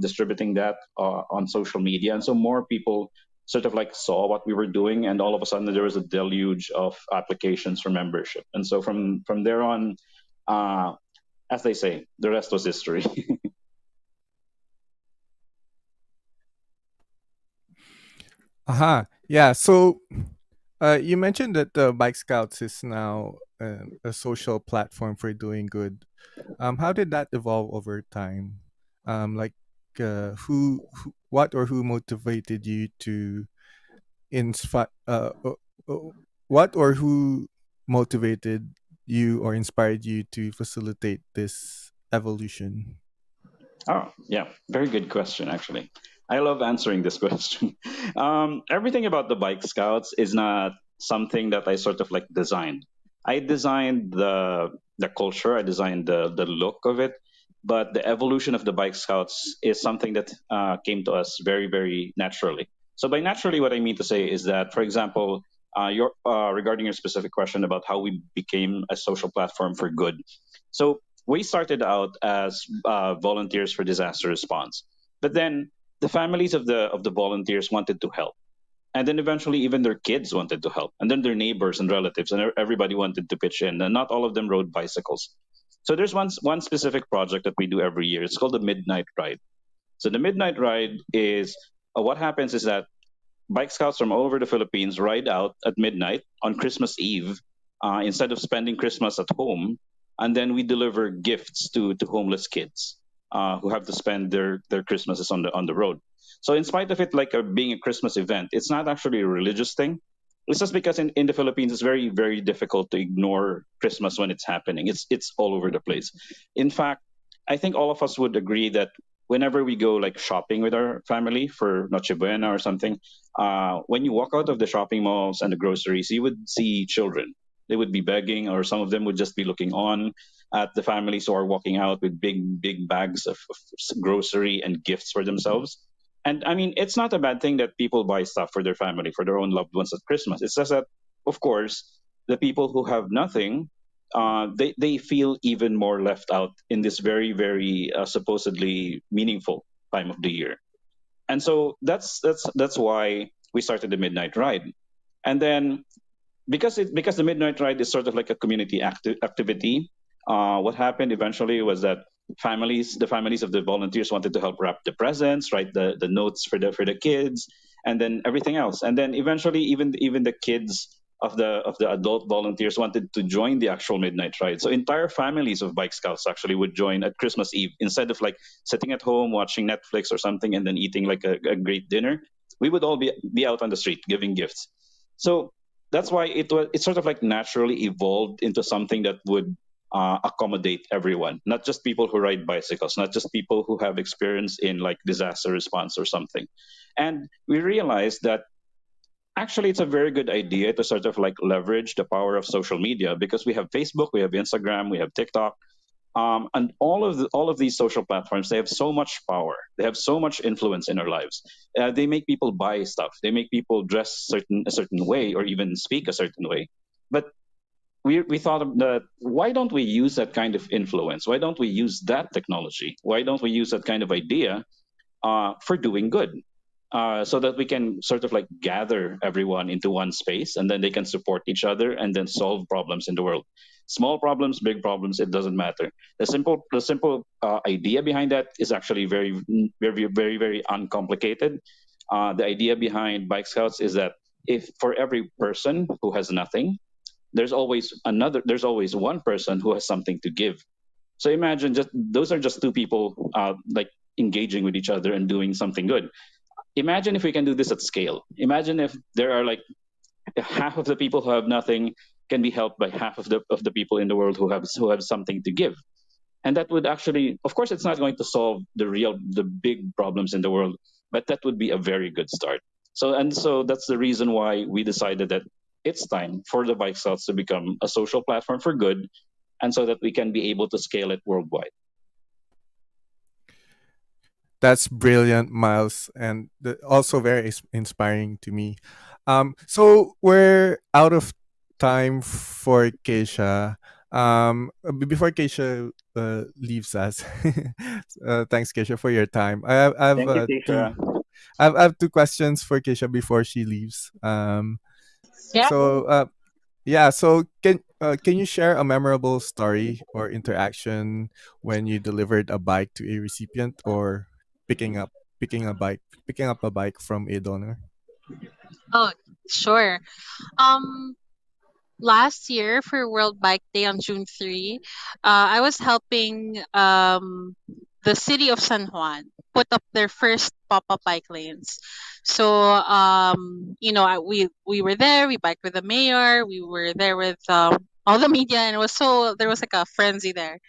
distributing that on social media, and so more people sort of like saw what we were doing, and all of a sudden there was a deluge of applications for membership. And so from there on, uh, as they say, the rest was history.
Aha. Yeah. So you mentioned that the Bike Scouts is now a social platform for doing good. How did that evolve over time? Like, what or who motivated you to inspire? What or who motivated you or inspired you to facilitate this evolution?
Oh, yeah. Very good question, actually. I love answering this question. Everything about the Bike Scouts is not something that I sort of like designed. I designed the culture, I designed the look of it, but the evolution of the Bike Scouts is something that came to us very, very naturally. So by naturally, what I mean to say is that, for example, regarding your specific question about how we became a social platform for good. So we started out as volunteers for disaster response, but then the families of the volunteers wanted to help, and then eventually even their kids wanted to help, and then their neighbors and relatives and everybody wanted to pitch in, and not all of them rode bicycles. So there's one specific project that we do every year. It's called the Midnight Ride. So the Midnight Ride is what happens is that Bike Scouts from all over the Philippines ride out at midnight on Christmas Eve, instead of spending Christmas at home, and then we deliver gifts to homeless kids who have to spend their Christmases on the road. So in spite of it like being a Christmas event, it's not actually a religious thing. It's just because in the Philippines it's very, very difficult to ignore Christmas when it's happening. It's all over the place. In fact, I think all of us would agree that whenever we go like shopping with our family for Noche Buena or something, when you walk out of the shopping malls and the groceries, you would see children. They would be begging, or some of them would just be looking on at the families who are walking out with big, big bags of grocery and gifts for themselves. And I mean, it's not a bad thing that people buy stuff for their family, for their own loved ones at Christmas. It's just that, of course, the people who have nothing, they feel even more left out in this very, very supposedly meaningful time of the year. And so that's why we started the Midnight Ride. And then because the Midnight Ride is sort of like a community activity, what happened eventually was that the families of the volunteers wanted to help wrap the presents, write the notes for the kids, and then everything else. And then eventually even the kids of the adult volunteers wanted to join the actual Midnight Ride. So entire families of Bike Scouts actually would join at Christmas Eve, instead of like sitting at home watching Netflix or something and then eating like a great dinner. We would all be out on the street giving gifts. So that's why it sort of like naturally evolved into something that would accommodate everyone, not just people who ride bicycles, not just people who have experience in like disaster response or something. And we realized that actually it's a very good idea to sort of like leverage the power of social media, because we have Facebook, we have Instagram, we have TikTok, and all of these social platforms, they have so much power, they have so much influence in our lives. They make people buy stuff, they make people dress a certain way or even speak a certain way. But we thought that, why don't we use that kind of influence, why don't we use that technology, why don't we use that kind of idea for doing good, so that we can sort of like gather everyone into one space, and then they can support each other and then solve problems in the world. Small problems, big problems, it doesn't matter. The simple idea behind that is actually very, very, very, very uncomplicated. The idea behind Bike Scouts is that if for every person who has nothing, there's always one person who has something to give. So imagine, just those are just two people like engaging with each other and doing something good. Imagine if we can do this at scale. Imagine if there are like half of the people who have nothing can be helped by half of the people in the world who have something to give. And that would actually, of course, it's not going to solve the big problems in the world, but that would be a very good start. So that's the reason why we decided that it's time for the Bike Scouts to become a social platform for good, and so that we can be able to scale it worldwide.
That's brilliant, Miles, and also very inspiring to me. So we're out of time for Keisha. Before Keisha leaves us, thanks, Keisha, for your time. I have
Thank you,
two.
Tisha.
I have two questions for Keisha before she leaves.
Yeah.
So yeah, so can you share a memorable story or interaction when you delivered a bike to a recipient or picking up picking up a bike from a donor?
Oh, sure. Um, Last year for World Bike Day on June 3, I was helping the city of San Juan put up their first pop-up bike lanes. So we were there. We biked with the mayor. We were there with all the media, and it was so there was like a frenzy there.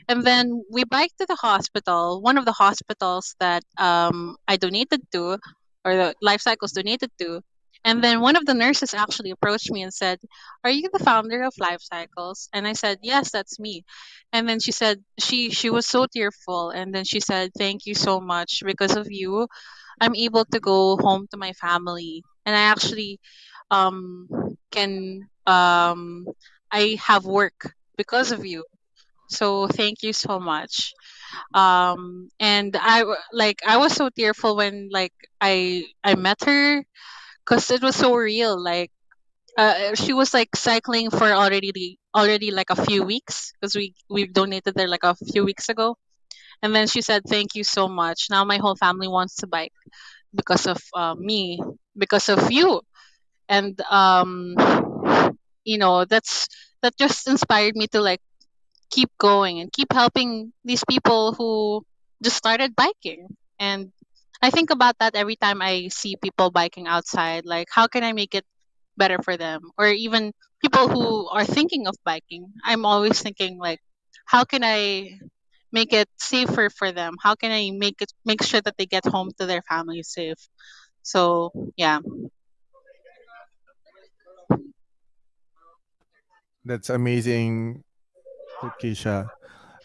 And then we biked to the hospital, one of the hospitals that I donated to, or the Life Cycles donated to. And then one of the nurses actually approached me and said, "Are you the founder of Life Cycles?" And I said, "Yes, that's me." And then she said she was so tearful, and then she said, "Thank you so much. Because of you, I'm able to go home to my family, and I actually can I have work because of you. So thank you so much." And I was so tearful when I met her, because it was so real. Like she was like cycling for already like a few weeks, because we donated there like a few weeks ago. And then she said, "Thank you so much. Now my whole family wants to bike because of me, because of you." And that just inspired me to like keep going and keep helping these people who just started biking. And I think about that every time I see people biking outside. Like, how can I make it better for them? Or even people who are thinking of biking. I'm always thinking, like, how can I make it safer for them? How can I make sure that they get home to their family safe? So, yeah.
That's amazing, Keisha.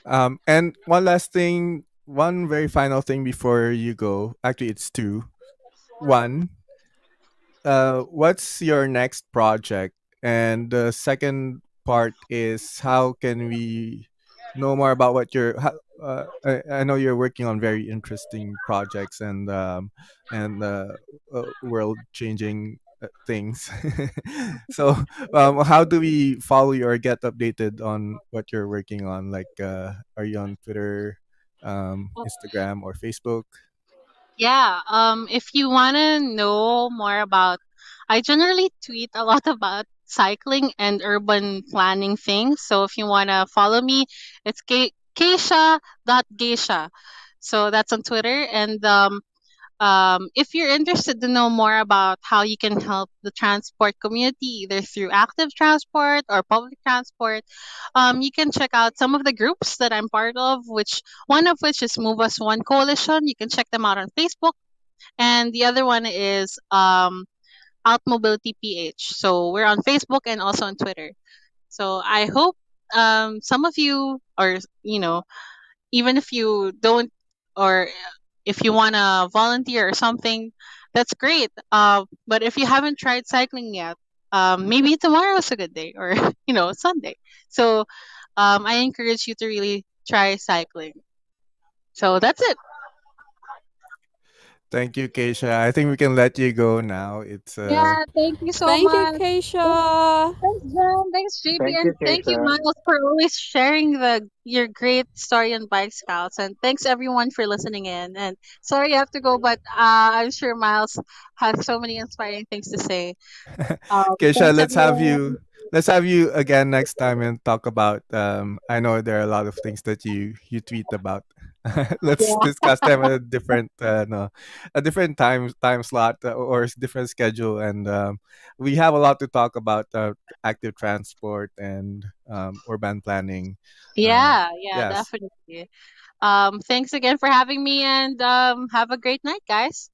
And one last thing, one very final thing before you go. Actually, it's two. One, what's your next project? And the second part is how can we know more about what I know you're working on very interesting projects and world changing things. So, how do we follow you or get updated on what you're working on? Like, are you on Twitter, Instagram, or Facebook?
Yeah, if you want to know more about, I generally tweet a lot about cycling and urban planning things. So if you want to follow me, it's Keisha.geisha. So that's on Twitter. And if you're interested to know more about how you can help the transport community, either through active transport or public transport, you can check out some of the groups that I'm part of, which one of which is Move Us One Coalition. You can check them out on Facebook, and the other one is Out Mobility PH. So we're on Facebook and also on Twitter. So I hope some of you, or even if you don't, or if you want to volunteer or something, that's great. But if you haven't tried cycling yet, maybe tomorrow's a good day, or Sunday. So I encourage you to really try cycling. So that's it.
Thank you, Keisha. I think we can let you go now. It's
Yeah, thank you so
Thank you,
much.
Keisha.
Thanks, Jen. Thanks, JP,
Thank
and
you,
thank you,
Keisha.
Miles, for always sharing the your great story on Bike Scouts. And thanks everyone for listening in. And sorry I have to go, but I'm sure Miles has so many inspiring things to say.
Keisha,
Thanks everyone.
let's have you again next time and talk about I know there are a lot of things that you tweet about. Let's
Yeah,
discuss them at a different no a different time slot or different schedule and we have a lot to talk about active transport and urban planning.
yeah,
Yes.
definitely. Thanks again for having me, and have a great night, guys.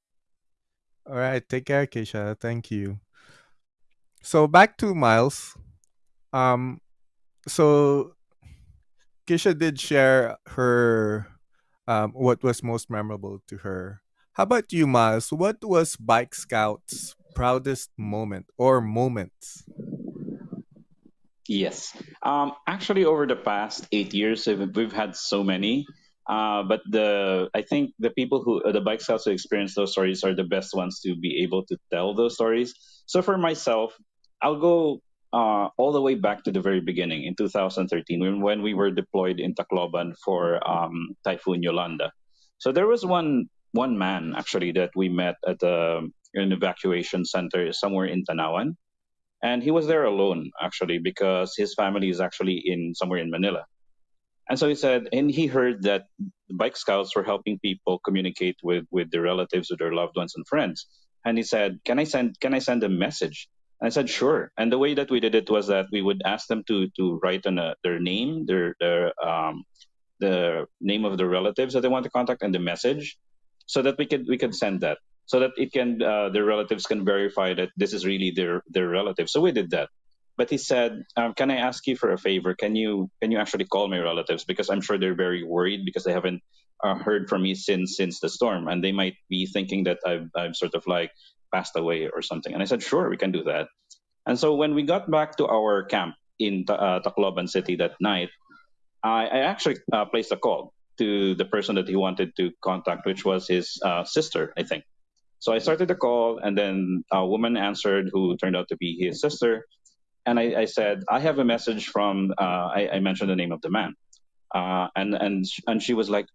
All right, take care, Keisha. Thank you. So back to Miles. Um so Kisha did share her what was most memorable to her. How about you, Miles? What was Bike Scout's proudest moment or moments?
Yes. Actually, over the past 8 years, we've had so many. But I think the people who the bike scouts who experience those stories are the best ones to be able to tell those stories. So for myself, I'll go all the way back to the very beginning in 2013 when we were deployed in Tacloban for Typhoon Yolanda. So there was one man actually that we met at an evacuation center somewhere in Tanawan, and he was there alone actually because his family is actually in somewhere in Manila. And so he said, and he heard that the bike scouts were helping people communicate with their relatives, with their loved ones and friends. And he said, can I send a message? And I said, sure. And the way that we did it was that we would ask them to write on their name, the name of the relatives that they want to contact, and the message, so that we could send that, so that it can their relatives can verify that this is really their relative. So we did that. But he said, can I ask you for a favor? Can you actually call my relatives, because I'm sure they're very worried because they haven't heard from me since the storm, and they might be thinking that I've sort of like passed away or something. And I said, sure, we can do that. And so when we got back to our camp in Tacloban City that night, I actually placed a call to the person that he wanted to contact, which was his sister, I think. So I started the call, and then a woman answered who turned out to be his sister. And I said, I have a message from, I mentioned the name of the man. And she was like,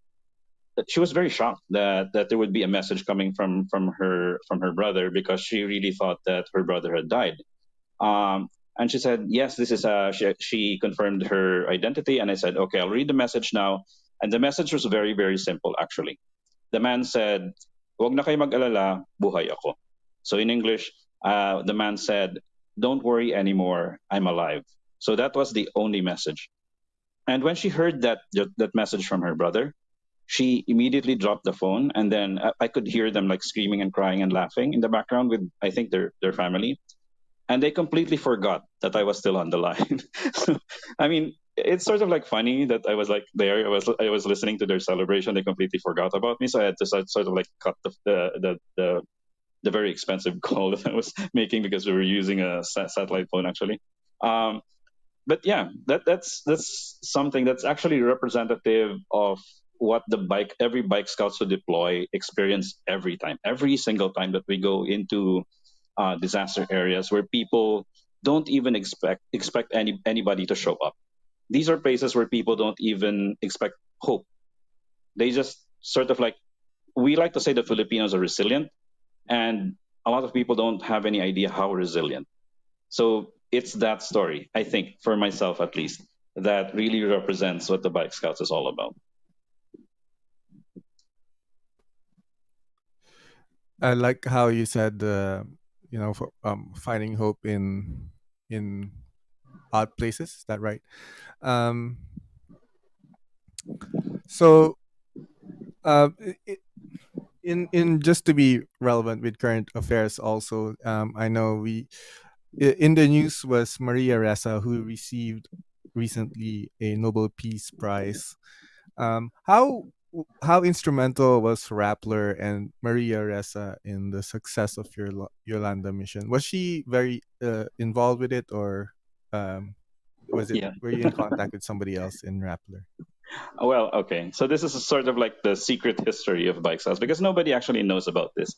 she was very shocked that there would be a message coming from her brother, because she really thought that her brother had died. Um, and she said, yes, this is she confirmed her identity. And I said, okay, I'll read the message now. And the message was very, very simple, actually. The man said, "Wag na kayo mag-alala, buhay ako." So in English, the man said, don't worry anymore, I'm alive. So that was the only message. And when she heard that message from her brother, she immediately dropped the phone. And then I could hear them like screaming and crying and laughing in the background with, I think, their family, and they completely forgot that I was still on the line. So, I mean, it's sort of like funny that I was like there. I was listening to their celebration. They completely forgot about me, so I had to sort of like cut the very expensive call that I was making, because we were using a satellite phone actually. Um, but yeah, that's something that's actually representative of what every bike scouts who deploy experience every single time that we go into disaster areas where people don't even expect anybody to show up. These are places where people don't even expect hope. They just sort of like, we like to say that Filipinos are resilient, and a lot of people don't have any idea how resilient. So it's that story, I think, for myself at least, that really represents what the Bike Scouts is all about.
I like how you said, finding hope in odd places. Is that right? Um, so, uh, i- in just to be relevant with current affairs, also, I know in the news was Maria Ressa, who received recently a Nobel Peace Prize. How instrumental was Rappler and Maria Ressa in the success of your Yolanda mission? Was she very involved with it, or um,
Yeah.
were you in contact with somebody else in Rappler?
Well, okay. So this is sort of like the secret history of bike sales, because nobody actually knows about this.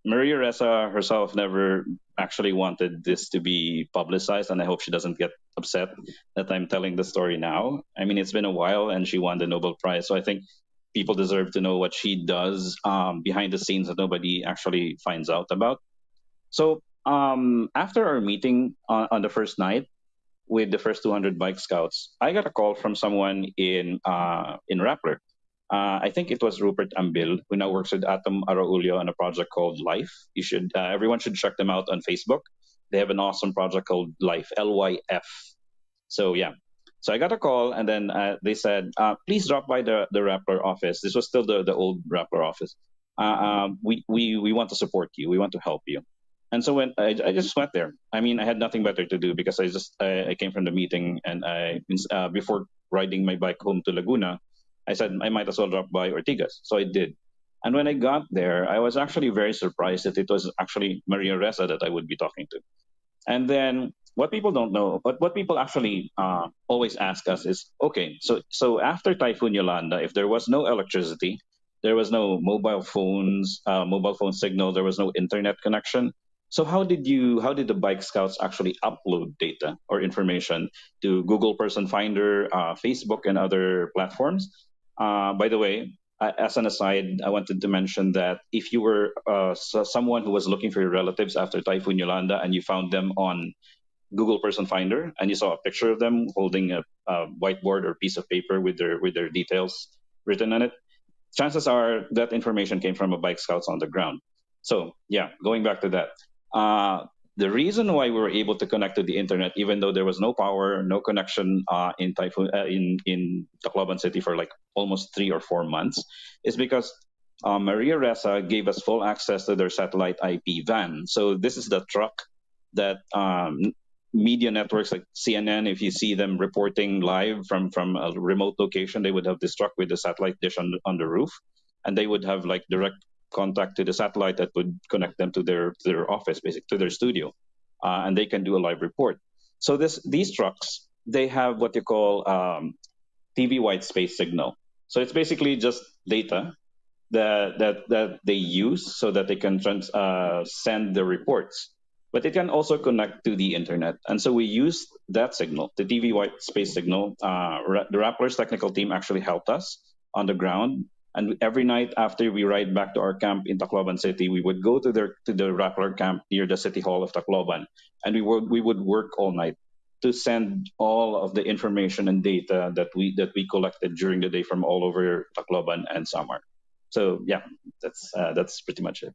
Maria Ressa herself never actually wanted this to be publicized, and I hope she doesn't get upset that I'm telling the story now. I mean, it's been a while, and she won the Nobel Prize, so I think people deserve to know what she does behind the scenes that nobody actually finds out about. So after our meeting on the first night with the first 200 bike scouts, I got a call from someone in Rappler. I think it was Rupert Ambil, who now works with Atom Araulio on a project called Life. Everyone should check them out on Facebook. They have an awesome project called Life, LYF. So yeah, so I got a call, and then they said, please drop by the Rappler office. This was still the old Rappler office. We want to support you. We want to help you. And so when I just went there, I mean, I had nothing better to do, because I came from the meeting, and before riding my bike home to Laguna, I said I might as well drop by Ortigas. So I did. And when I got there, I was actually very surprised that it was actually Maria Ressa that I would be talking to. And then what people don't know, what people actually always ask us is, okay, so after Typhoon Yolanda, if there was no electricity, there was no mobile phone signal, there was no internet connection. So how did the Bike Scouts actually upload data or information to Google Person Finder, Facebook, and other platforms? By the way, as an aside, I wanted to mention that if you were someone who was looking for your relatives after Typhoon Yolanda and you found them on Google Person Finder and you saw a picture of them holding a whiteboard or piece of paper with their details written on it, chances are that information came from a Bike Scouts on the ground. So yeah, going back to that, uh, the reason why we were able to connect to the internet, even though there was no power, no connection in Typhoon in Tacloban City for like almost 3 or 4 months, is because Maria Ressa gave us full access to their satellite IP van. So this is the truck that media networks like CNN, if you see them reporting live from a remote location, they would have this truck with a satellite dish on the roof, and they would have like direct contact to the satellite that would connect them to their office, basically to their studio, and they can do a live report. So these trucks, they have what you call TV white space signal. So it's basically just data that they use so that they can send the reports. But it can also connect to the internet, and so we use that signal, the TV white space signal. The Rappler's technical team actually helped us on the ground, and every night after we ride back to our camp in Tacloban City, we would go to the Rappler camp near the city hall of Tacloban, and we would work all night to send all of the information and data that we collected during the day from all over Tacloban and Samar. So yeah, that's pretty much it.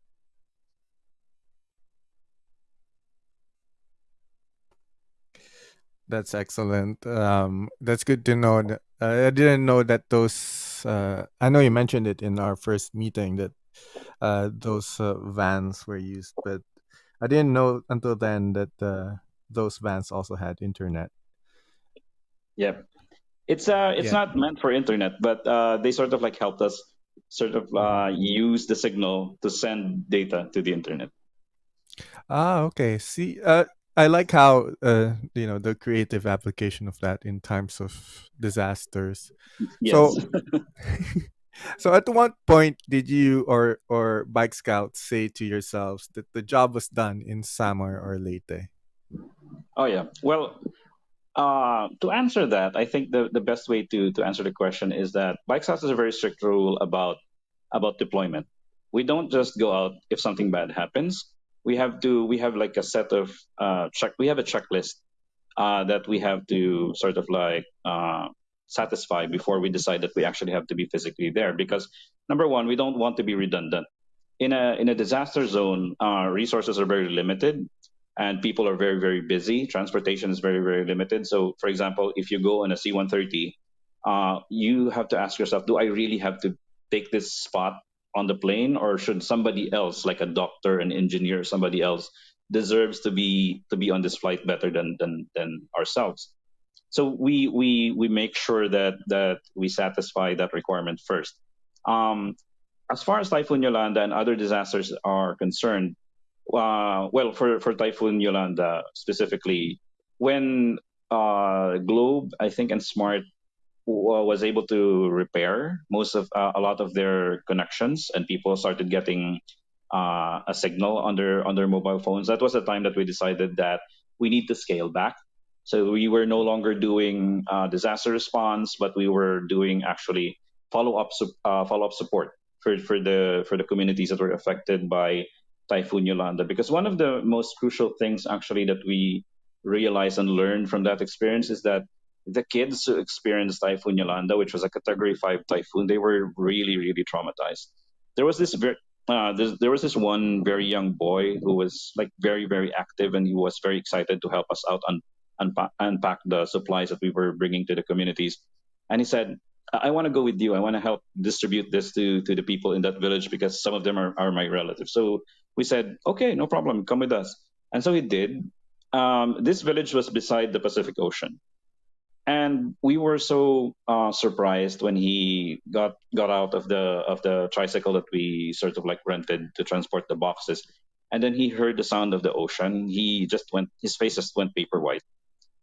That's excellent. That's good to know. I didn't know that those. I know you mentioned it in our first meeting that those vans were used, but I didn't know until then that those vans also had internet.
Yeah, it's
Yeah.
not meant for internet, but they sort of like helped us sort of
Mhm.
use the signal to send data to the internet.
Okay. See, I like how the creative application of that in times of disasters.
Yes.
So, so at what point did you or Bike Scouts say to yourselves that the job was done in Samar or Leyte?
Oh yeah. Well, to answer that, I think the best way to answer the question is that Bike House has a very strict rule about deployment. We don't just go out if something bad happens. We have like a set of we have a checklist that we have to sort of like satisfy before we decide that we actually have to be physically there. Because number one, we don't want to be redundant. In a disaster zone, resources are very limited, and people are very very busy. Transportation is very very limited. So, for example, if you go on a C-130, you have to ask yourself, do I really have to take this spot on the plane, or should somebody else, like a doctor, an engineer, somebody else, deserves to be on this flight better than ourselves? So we make sure that we satisfy that requirement first. Um, as far as Typhoon Yolanda and other disasters are concerned, well, for Typhoon Yolanda specifically, when Globe, I think, and Smart was able to repair a lot of their connections, and people started getting a signal on their mobile phones. That was the time that we decided that we need to scale back. So we were no longer doing disaster response, but we were doing actually follow up support for the communities that were affected by Typhoon Yolanda. Because one of the most crucial things actually that we realized and learned from that experience is that the kids who experienced Typhoon Yolanda, which was a Category 5 typhoon, they were really, really traumatized. There was there was this one very young boy who was like very, very active, and he was very excited to help us out unpack the supplies that we were bringing to the communities. And he said, I want to go with you. I want to help distribute this to the people in that village because some of them are my relatives. So we said, okay, no problem, come with us. And so he did. This village was beside the Pacific Ocean, and we were so surprised when he got out of the tricycle that we sort of like rented to transport the boxes, and then he heard the sound of the ocean. His face just went paper white.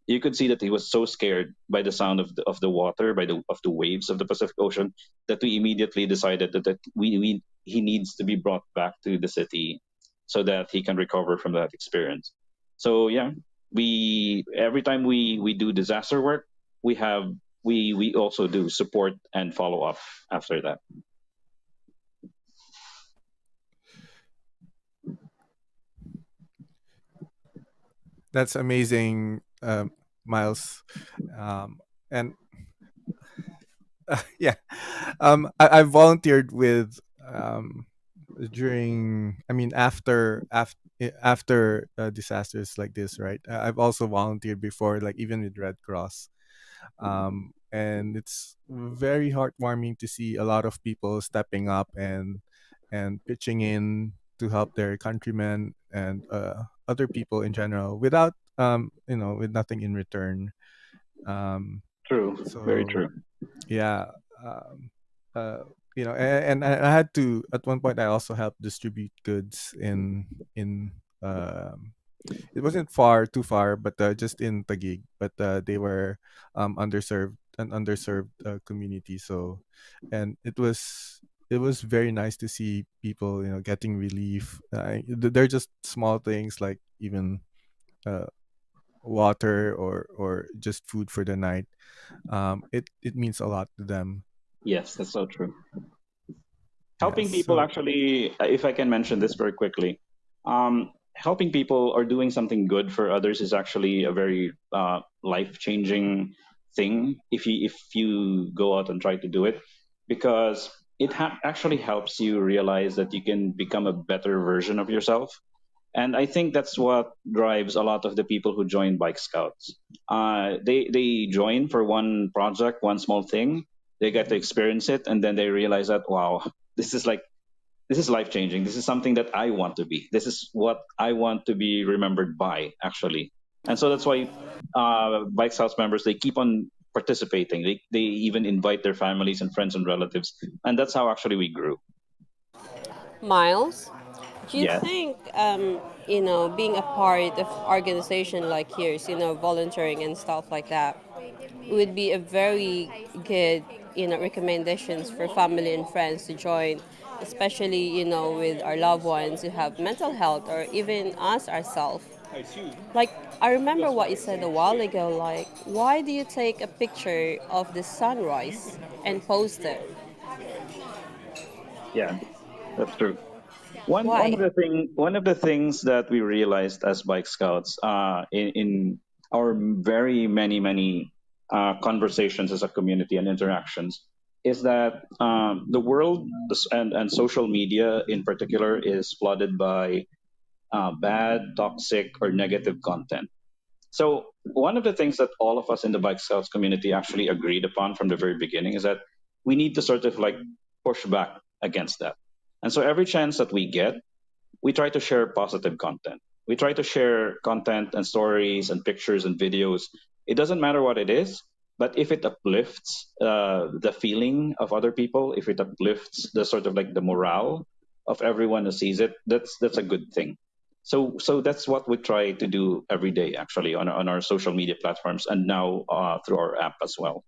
You could see that he was so scared by the sound of the water, by the of the waves of the Pacific Ocean, that we immediately decided that we he needs to be brought back to the city so that he can recover from that experience. So yeah, we every time we do disaster work, we have we also do support and follow up after that.
That's amazing, Miles. And yeah, I volunteered with during. I mean, after disasters like this, right? I've also volunteered before, like even with Red Cross. And it's very heartwarming to see a lot of people stepping up and pitching in to help their countrymen and other people in general without with nothing in return. um,
True, very
so
true.
yeah. um, uh, and I had to, at one point I also helped distribute goods in um, it wasn't far too far, but just in Taguig. But they were underserved community. So, and it was very nice to see people, getting relief. They're just small things like even uh, water or just food for the night. It means a lot to them.
Yes, that's so true.
Yes.
Helping people,
So
actually, if I can mention this very quickly, helping people or doing something good for others is actually a very life changing thing if you go out and try to do it, because it actually helps you realize that you can become a better version of yourself. And I think that's what drives a lot of the people who join Bike Scouts. They join for one project, one small thing. They get to experience it, and then they realize that, wow, this is like this is life changing. This is something that I want to be. This is what I want to be remembered by, actually. And so that's why Bike Scouts members, they keep on participating. They even invite their families and friends and relatives, and that's how actually we grew.
Miles, do you
Yes.
think, being a part of organization like yours, volunteering and stuff like that, would be a very good, recommendations for family and friends to join, especially, with our loved ones who have mental health or even us ourselves? Like, I remember what you said a while ago, like, why do you take a picture of the sunrise and post it?
Yeah, that's true. One of
Why?
the things that we realized as Bike Scouts, in our very many conversations as a community and interactions, is that the world and social media in particular is flooded by bad, toxic, or negative content. So one of the things that all of us in the Bike Scouts community actually agreed upon from the very beginning is that we need to sort of like push back against that. And so every chance that we get, we try to share positive content. We try to share content and stories and pictures and videos. It doesn't matter what it is, but if it uplifts the feeling of other people, if it uplifts the sort of like the morale of everyone who sees it, that's a good thing. So that's what we try to do every day, actually, on our social media platforms, and now through our app as well.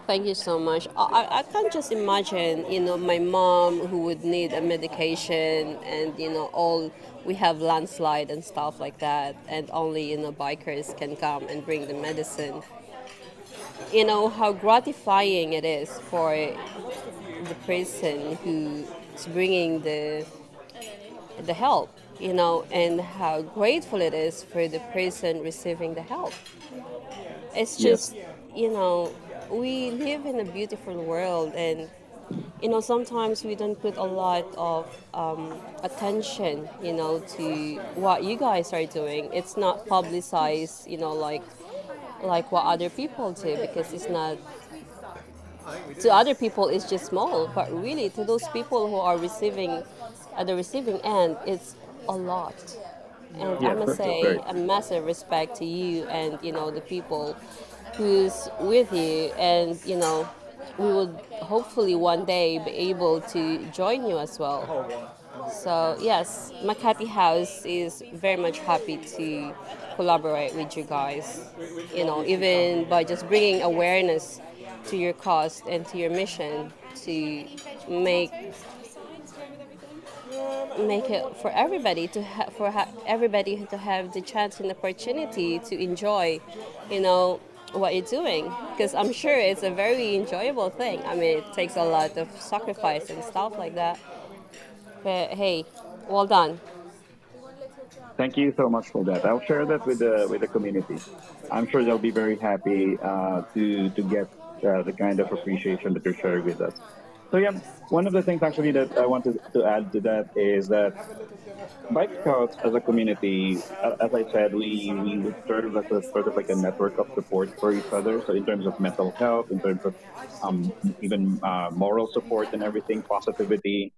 Thank you so much. I can just imagine, my mom who would need a medication and, all we have landslide and stuff like that, and only, bikers can come and bring the medicine. How gratifying it is for the person who is bringing the help, and how grateful it is for the person receiving the help. It's
Yes.
just, we live in a beautiful world, and sometimes we don't put a lot of attention, to what you guys are doing. It's not publicized, like what other people do, because it's not, to other people it's just small, but really to those people who are receiving, at the receiving end, it's a lot. And I
Yes,
must
that's
say
very
a
true.
massive respect to you and, the people who's with you, and, we would hopefully one day be able to join you as well. So yes, Makati House is very much happy to collaborate with you guys. You know, even by just bringing awareness to your cause and to your mission to make make it for everybody to everybody to have the chance and opportunity to enjoy, you know, what you're doing. Because I'm sure it's a very enjoyable thing. I mean, it takes a lot of sacrifice and stuff like that. But hey, well done.
Thank you so much for that. I'll share that with the community. I'm sure they'll be very happy to get the kind of appreciation that you're sharing with us. So yeah, one of the things actually that I wanted to add to that is that Bike Scouts as a community, as I said, we would serve as a sort of like a network of support for each other. So in terms of mental health, in terms of even moral support and everything, positivity.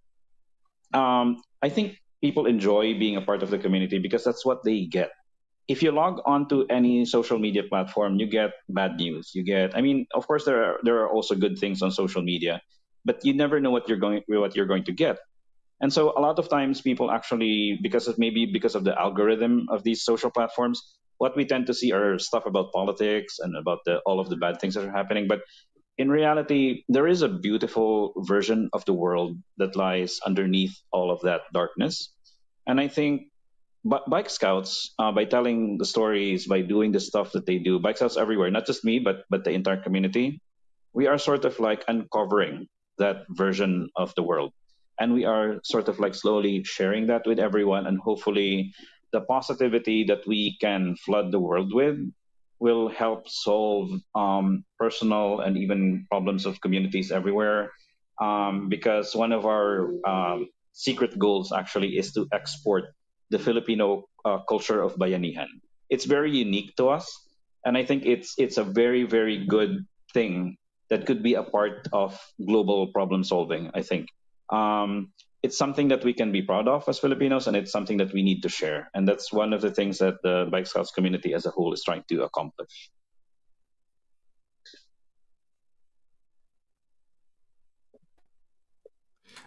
I think people enjoy being a part of the community because that's what they get. If you log on to any social media platform, you get bad news. You get, I mean, of course, there are also good things on social media, but you never know what you're going to get. And so a lot of times people actually, because of maybe because of the algorithm of these social platforms, what we tend to see are stuff about politics and about all of the bad things that are happening. But in reality, there is a beautiful version of the world that lies underneath all of that darkness. And I think bike scouts, by telling the stories, by doing the stuff that they do, bike scouts everywhere, not just me, but the entire community, we are sort of like uncovering that version of the world. And we are sort of like slowly sharing that with everyone. And hopefully, the positivity that we can flood the world with will help solve personal and even problems of communities everywhere. Because one of our secret goals actually is to export the Filipino culture of bayanihan. It's very unique to us, and I think it's a very good thing that could be a part of global problem solving. I think it's something that we can be proud of as Filipinos, and it's something that we need to share. And that's one of the things that the Bike Scouts community as a whole is trying to accomplish.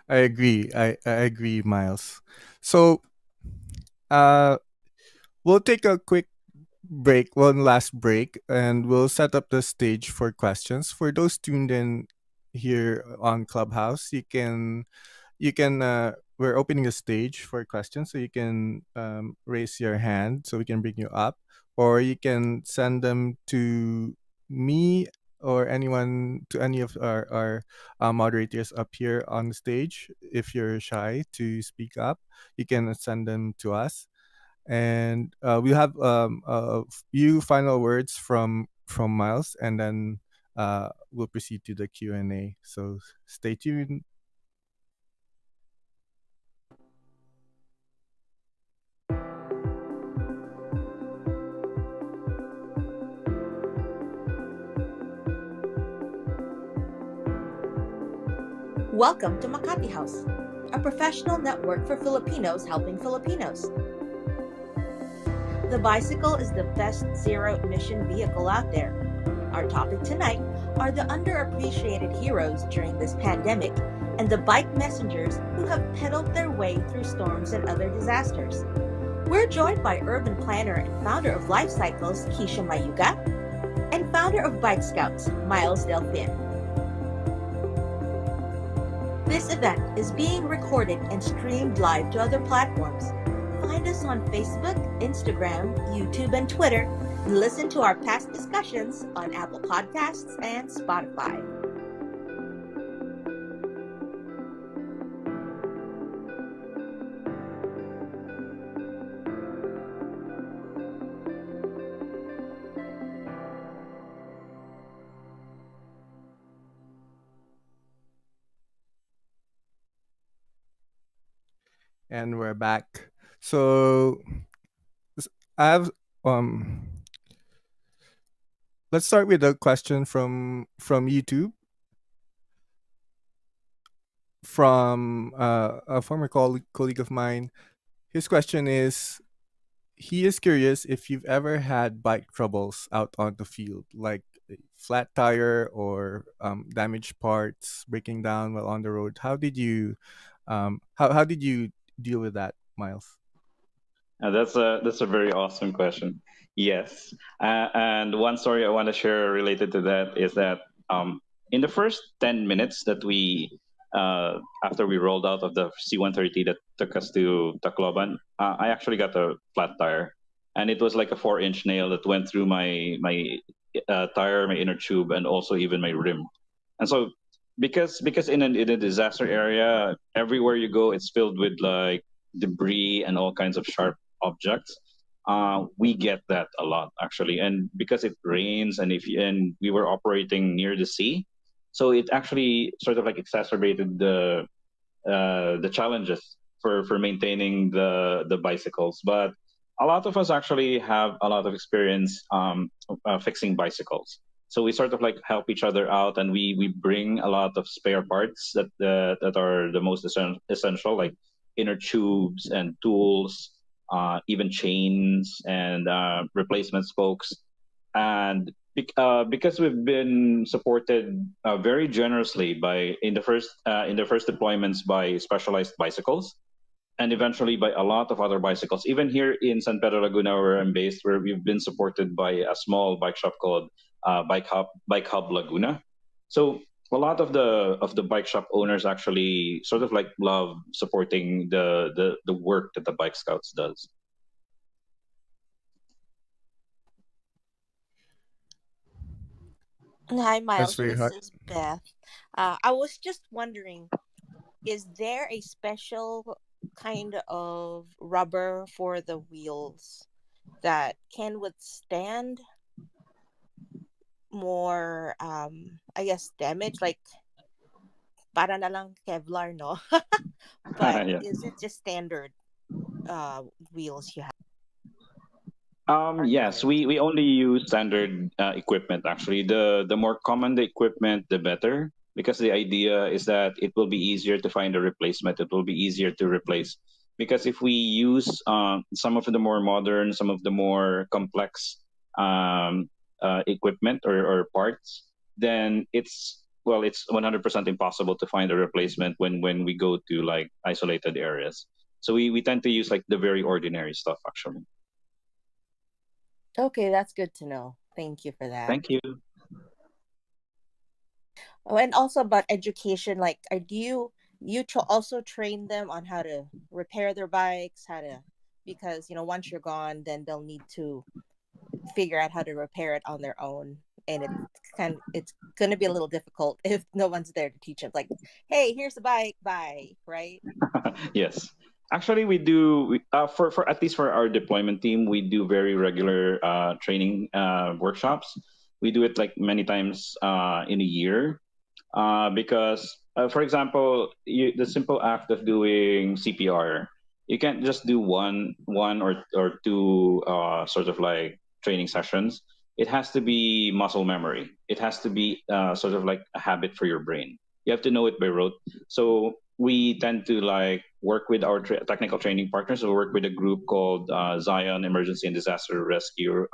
I agree. I agree, Miles. So uh we'll take a quick break, one last break, and we'll set up the stage for questions. For those tuned in here on Clubhouse, you can we're opening the stage for questions, so you can raise your hand so we can bring you up, or you can send them to me or anyone, to any of our moderators up here on the stage. If you're shy to speak up, you can send them to us, and we have a few final words from Miles, and then we'll proceed to the Q&A. So stay tuned.
Welcome to Makati House, a professional network for Filipinos helping Filipinos. The bicycle is the best zero-emission vehicle out there. Our topic tonight are the underappreciated heroes during this pandemic and the bike messengers who have pedaled their way through storms and other disasters. We're joined by urban planner and founder of Life Cycles, Keisha Mayuga, and founder of Bike Scouts, Myles Delfin. This event is being recorded and streamed live to other platforms. Find us on Facebook, Instagram, YouTube, and Twitter, and listen to our past discussions on Apple Podcasts and Spotify.
And we're back. So s- I have let's start with a question from YouTube, from a former colleague of mine. His question is, he is curious if you've ever had bike troubles out on the field, like a flat tire or damaged parts breaking down while on the road, how did you deal with that, Miles?
That's a very awesome question. Yes, and one story I want to share related to that is that in the first 10 minutes that we after we rolled out of the C-130 that took us to Tacloban, I actually got a flat tire, and it was like a 4-inch nail that went through my tire, my inner tube, and also even my rim. And so because in a disaster area, everywhere you go, it's filled with like debris and all kinds of sharp objects. We get that a lot actually, and because it rains and we were operating near the sea, so it actually sort of like exacerbated the challenges for maintaining the bicycles. But a lot of us actually have a lot of experience fixing bicycles. So we sort of like help each other out, and we bring a lot of spare parts that are the most essential, like inner tubes and tools, even chains and replacement spokes. And because we've been supported very generously by in the first deployments by Specialized Bicycles, and eventually by a lot of other bicycles. Even here in San Pedro Laguna, where I'm based, where we've been supported by a small bike shop called Bike Hub Laguna. So a lot of the bike shop owners actually sort of like love supporting the work that the Bike Scouts does.
Hi,
That's
Miles.
very
This
hard.
is Beth. I was just wondering, is there a special kind of rubber for the wheels that can withstand more, I guess, damage? Like, para na lang Kevlar, no? But
Yeah.
is it just standard wheels you have or
Yes,
tires?
we only use standard equipment. Actually, the more common the equipment, the better, because the idea is that it will be easier to find a replacement. It will be easier to replace. Because if we use some of the more modern, some of the more complex equipment or parts, then it's 100% impossible to find a replacement when we go to like isolated areas. So we tend to use like the very ordinary stuff actually.
Okay, that's good to know. Thank you for that.
Thank you.
Oh, and also about education, like, do also train them on how to repair their bikes, how to, because once you're gone, then they'll need to figure out how to repair it on their own, and it's gonna be a little difficult if no one's there to teach them. Like, hey, here's the bike, bye, right?
Yes. Actually, we do for at least for our deployment team, we do very regular training workshops. We do it like many times in a year because, for example, the simple act of doing CPR, you can't just do one or two sort of like training sessions. It has to be muscle memory. It has to be sort of like a habit for your brain. You have to know it by rote. So we tend to like work with our technical training partners. We work with a group called Zion Emergency and Disaster Rescue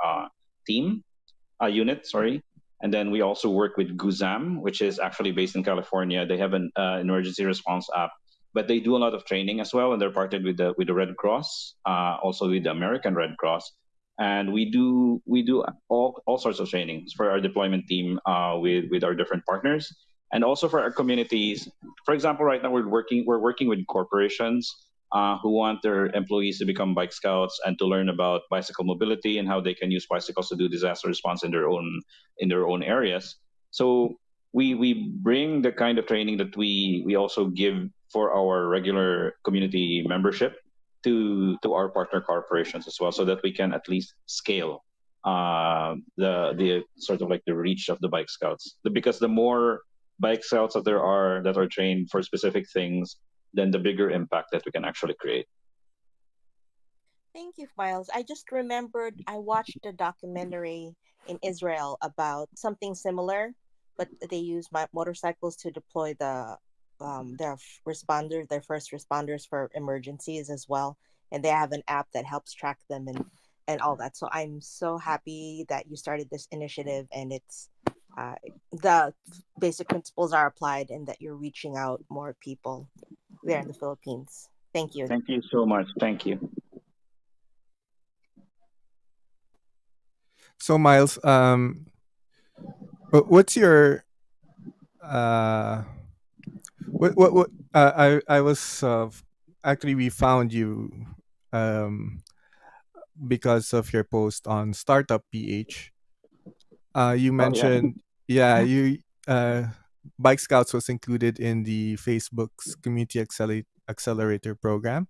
Team unit, sorry. And then we also work with Guzam, which is actually based in California. They have an emergency response app, but they do a lot of training as well, and they're partnered with the Red Cross, also with the American Red Cross. And we do all sorts of trainings for our deployment team with our different partners, and also for our communities. For example, right now we're working with corporations who want their employees to become bike scouts and to learn about bicycle mobility and how they can use bicycles to do disaster response in their own areas. So we bring the kind of training that we also give for our regular community membership to our partner corporations as well, so that we can at least scale the sort of like the reach of the bike scouts. Because the more bike scouts that are trained for specific things, then the bigger impact that we can actually create.
Thank you, Miles. I just remembered I watched a documentary in Israel about something similar, but they use motorcycles to deploy their first responders for emergencies as well, and they have an app that helps track them and all that. So I'm so happy that you started this initiative, and uh, the basic principles are applied and that you're reaching out more people there in the Philippines. Thank you.
Thank you so much. Thank you.
So Miles, what's your uh, what I was actually we found you um because of your post on Startup PH. You
Oh yeah.
mentioned, yeah, you Bike Scouts was included in the Facebook's Community Accelerator program.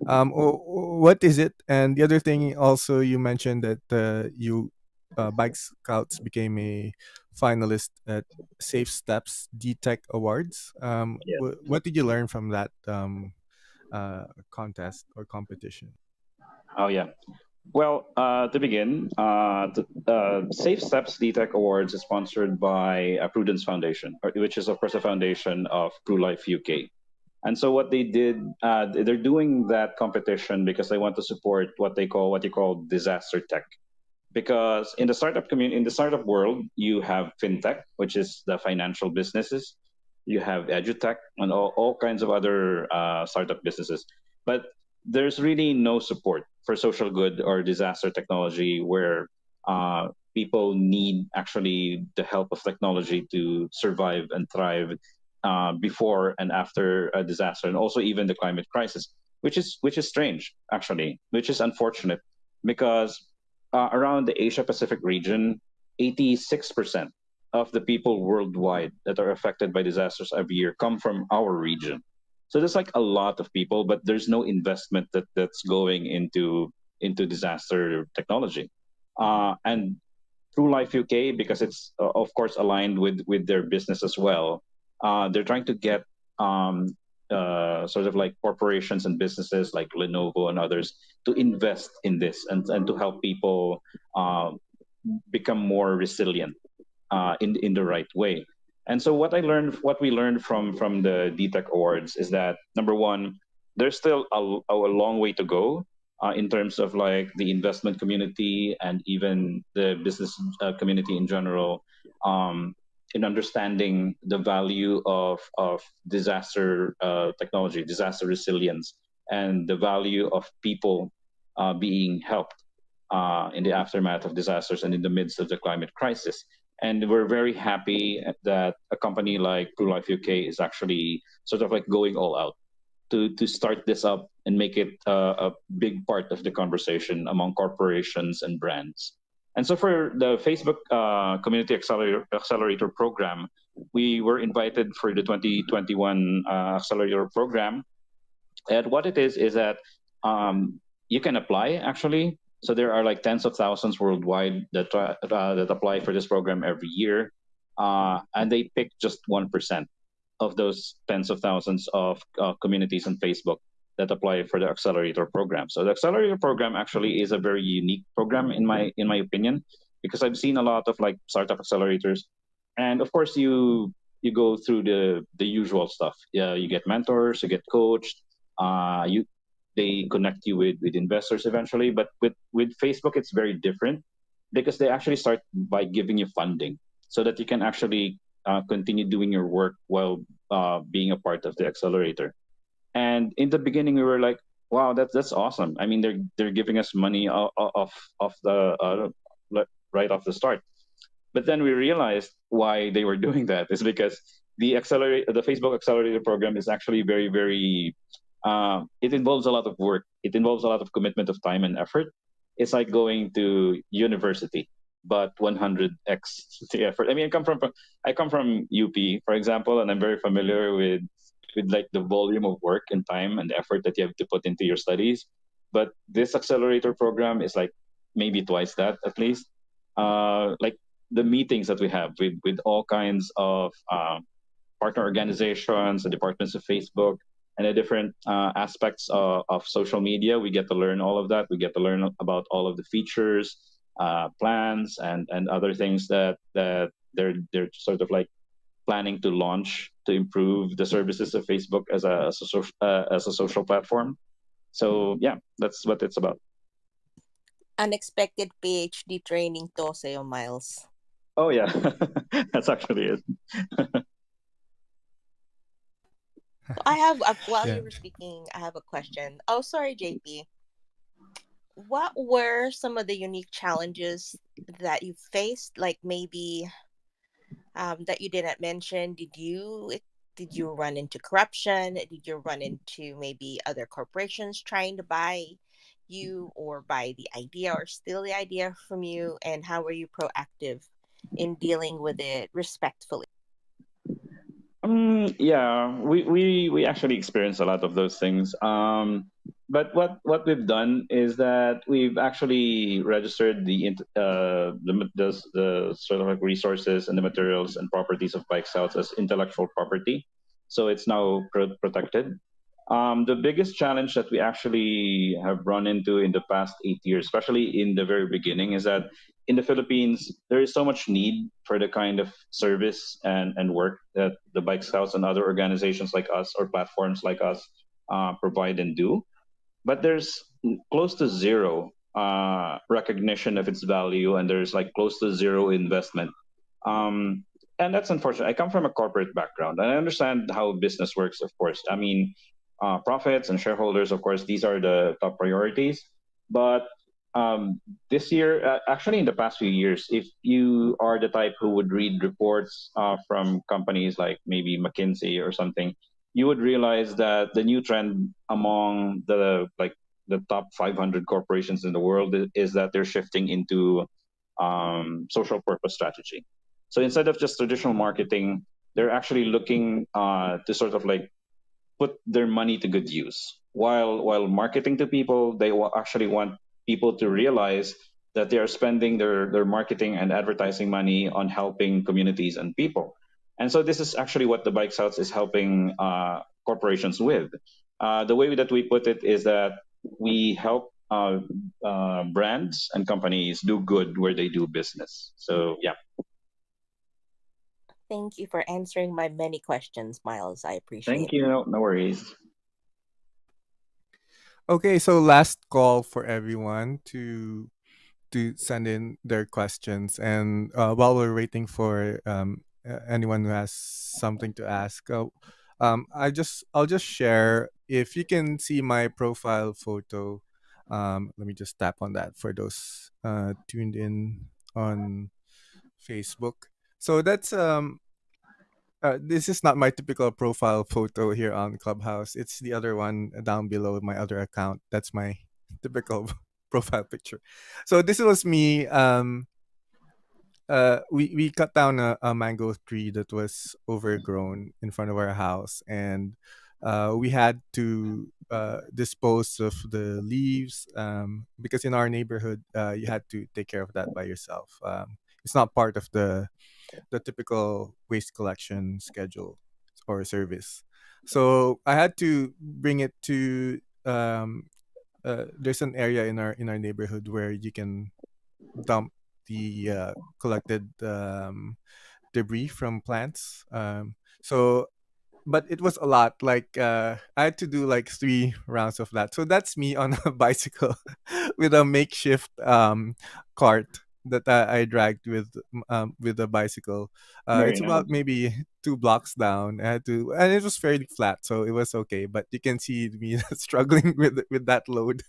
What is it? And the other thing, also, you mentioned that you Bike Scouts became a finalist at Safe Steps DTech Awards.
Yeah.
What did you learn from that contest or competition?
Oh yeah. Well, to begin, Safe Steps DTech Awards is sponsored by Prudence Foundation, which is of course a foundation of True Life UK. And so what they did, they're doing that competition because they want to support what you call disaster tech. Because in the startup community, in the startup world, you have fintech, which is the financial businesses, you have edutech and all kinds of other startup businesses, but there's really no support for social good or disaster technology where people need actually the help of technology to survive and thrive before and after a disaster, and also even the climate crisis, which is strange actually, which is unfortunate because around the Asia Pacific region, 86% of the people worldwide that are affected by disasters every year come from our region. So there's like a lot of people, but there's no investment that's going into disaster technology. And True Life UK, because it's of course aligned with their business as well. They're trying to get sort of like corporations and businesses like Lenovo and others to invest in this and to help people uh, become more resilient in the right way. And so what we learned from the DTech Awards is that number one, there's still a long way to go in terms of like the investment community and even the business community in general, um, in understanding the value of disaster technology, disaster resilience, and the value of people being helped in the aftermath of disasters and in the midst of the climate crisis. And we're very happy that a company like True Life UK is actually sort of like going all out to start this up and make it a big part of the conversation among corporations and brands. And so for the Facebook Community Accelerator program, we were invited for the 2021 Accelerator program, and what it is that you can apply actually. So there are like tens of thousands worldwide that apply for this program every year, and they pick just 1% of those tens of thousands of communities on Facebook that apply for the accelerator program. So the accelerator program actually is a very unique program in my opinion, because I've seen a lot of like startup accelerators, and of course you go through the usual stuff. Yeah, you get mentors, you get coached, you they connect you with investors eventually. But with Facebook, it's very different because they actually start by giving you funding so that you can actually continue doing your work while being a part of the accelerator. And in the beginning, we were like, "Wow, that's awesome!" I mean, they're giving us money off the right off the start. But then we realized why they were doing that is because the Facebook Accelerator program is actually very it involves a lot of work. It involves a lot of commitment of time and effort. It's like going to university, but 100x the effort. I mean, I come from UP, for example, and I'm very familiar with like the volume of work and time and effort that you have to put into your studies. But this accelerator program is like maybe twice that at least. Like the meetings that we have with all kinds of partner organizations, the departments of Facebook, and the different aspects of social media. We get to learn all of that. We get to learn about all of the features, plans, and other things that they're sort of like planning to launch to improve the services of Facebook as a social platform. So yeah, that's what it's about.
Unexpected PhD training to sa'yo, Miles.
Oh yeah, that's actually it.
So I have, while
Yeah.
you were speaking, I have a question. Oh, sorry, JP. What were some of the unique challenges that you faced? Like maybe that you didn't mention. Did you run into corruption? Did you run into maybe other corporations trying to buy you or buy the idea or steal the idea from you? And how were you proactive in dealing with it respectfully?
Yeah, we actually experience a lot of those things. But what we've done is that we've actually registered the sort of like resources and the materials and properties of bike sales as intellectual property, so it's now protected. The biggest challenge that we actually have run into in the past 8 years, especially in the very beginning, is that in the Philippines, there is so much need for the kind of service and work that the Bike Scouts and other organizations like us or platforms like us provide and do. But there's close to zero recognition of its value, and there's like close to zero investment. Um, and that's unfortunate. I come from a corporate background, and I understand how business works. Of course, I mean, profits and shareholders. Of course, these are the top priorities. But this year, actually, in the past few years, if you are the type who would read reports from companies like maybe McKinsey or something, you would realize that the new trend among the top 500 corporations in the world is that they're shifting into social purpose strategy. So instead of just traditional marketing, they're actually looking to sort of like put their money to good use. While marketing to people, they actually want people to realize that they are spending their marketing and advertising money on helping communities and people. And so this is actually what the Bike Scouts is helping corporations with. The way that we put it is that we help brands and companies do good where they do business. So yeah,
Thank you for answering my many questions, Miles. I
thank
appreciate
you. No worries.
Okay, so last call for everyone to send in their questions, and while we're waiting for anyone who has something to ask, I'll just share. If you can see my profile photo, let me just tap on that for those tuned in on Facebook. So that's this is not my typical profile photo here on Clubhouse. It's the other one down below my other account. That's my typical profile picture. So this was me. We cut down a mango tree that was overgrown in front of our house, and we had to dispose of the leaves, because in our neighborhood, you had to take care of that by yourself. It's not part of the typical waste collection schedule or service. So I had to bring it to there's an area in our neighborhood where you can dump the collected debris from plants. So but it was a lot. Like I had to do like 3 rounds of that. So that's me on a bicycle with a makeshift cart that I dragged with a bicycle.
Very
It's
nice.
about maybe 2 blocks down. I had to, and it was fairly flat, so it was okay. But you can see me struggling with that load.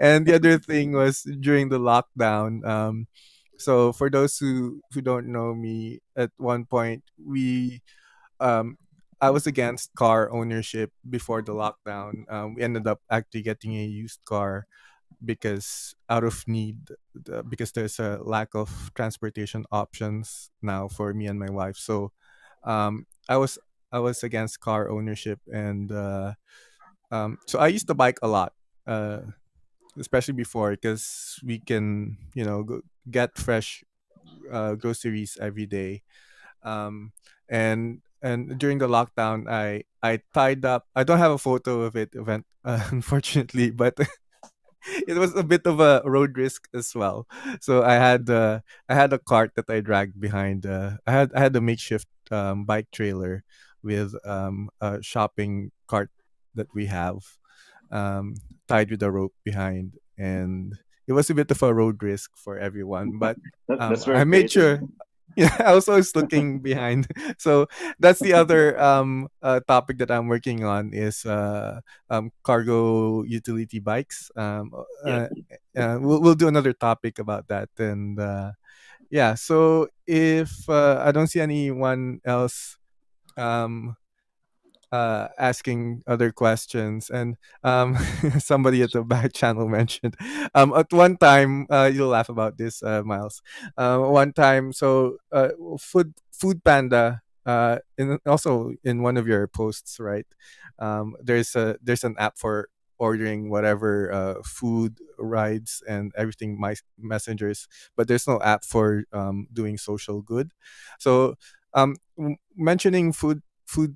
And the other thing was during the lockdown. So for those who don't know me, at one point um I was against car ownership before the lockdown. We ended up actually getting a used car because out of need, because there's a lack of transportation options now for me and my wife. So I was against car ownership, and so I used the bike a lot, uh, especially before, because we can get fresh groceries every day. Um and and during the lockdown, I tied up. I don't have a photo of it event, unfortunately, but it was a bit of a road risk as well. So I had a cart that I dragged behind. I had a makeshift bike trailer with a shopping cart that we have, um, tied with a rope behind, and it was a bit of a road risk for everyone, but
That's
I
very
made
creative.
sure. Yeah, I was always looking behind. So that's the other topic that I'm working on is cargo utility bikes.
Yeah.
We'll do another topic about that, and yeah. So if I don't see anyone else um, asking other questions. And somebody at the back channel mentioned at one time, you'll laugh about this, Miles. One time, so Food Panda, also in one of your posts, right? There's an app for ordering whatever food rides and everything, my messengers, but there's no app for doing social good. So mentioning Food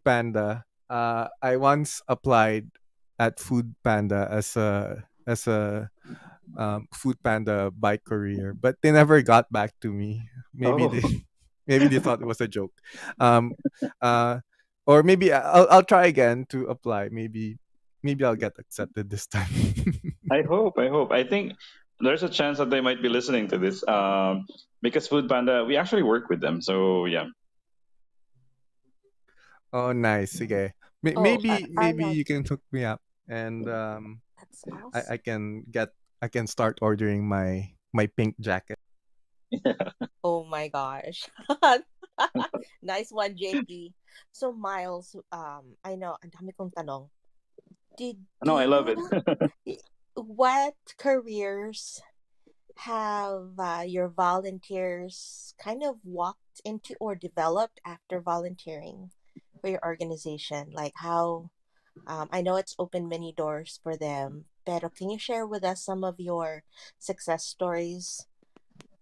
Panda, I once applied at Food Panda as a Food Panda bike courier, but they never got back to me. Maybe
Oh,
they maybe they thought it was a joke. Um, uh, or maybe I'll try again to apply. Maybe I'll get accepted this time.
I hope. I hope. I think there's a chance that they might be listening to this. Because Food Panda, we actually work with them. So yeah.
Oh, nice. Okay.
Oh,
Maybe
Arnold,
you can hook me up, and
that's awesome.
I can start ordering my pink jacket.
Oh my gosh. Nice one, JP. So Miles, I know, ang dami kong tanong. Did
No, I love
you,
it.
what careers have your volunteers kind of walked into or developed after volunteering for your organization? Like how, I know it's opened many doors for them, pero can you share with us some of your success stories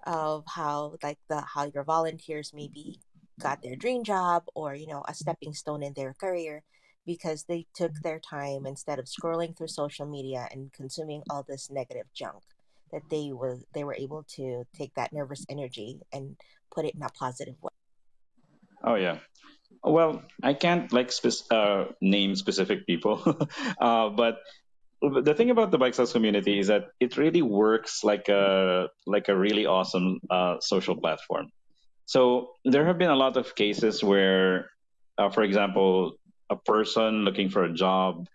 of how like the how your volunteers maybe got their dream job or a stepping stone in their career because they took their time instead of scrolling through social media and consuming all this negative junk that they were able to take that nervous energy and put it in a positive way.
Oh yeah. Well, I can't like name specific people, but the thing about the bike sales community is that it really works like a really awesome social platform. So there have been a lot of cases where, for example, a person looking for a job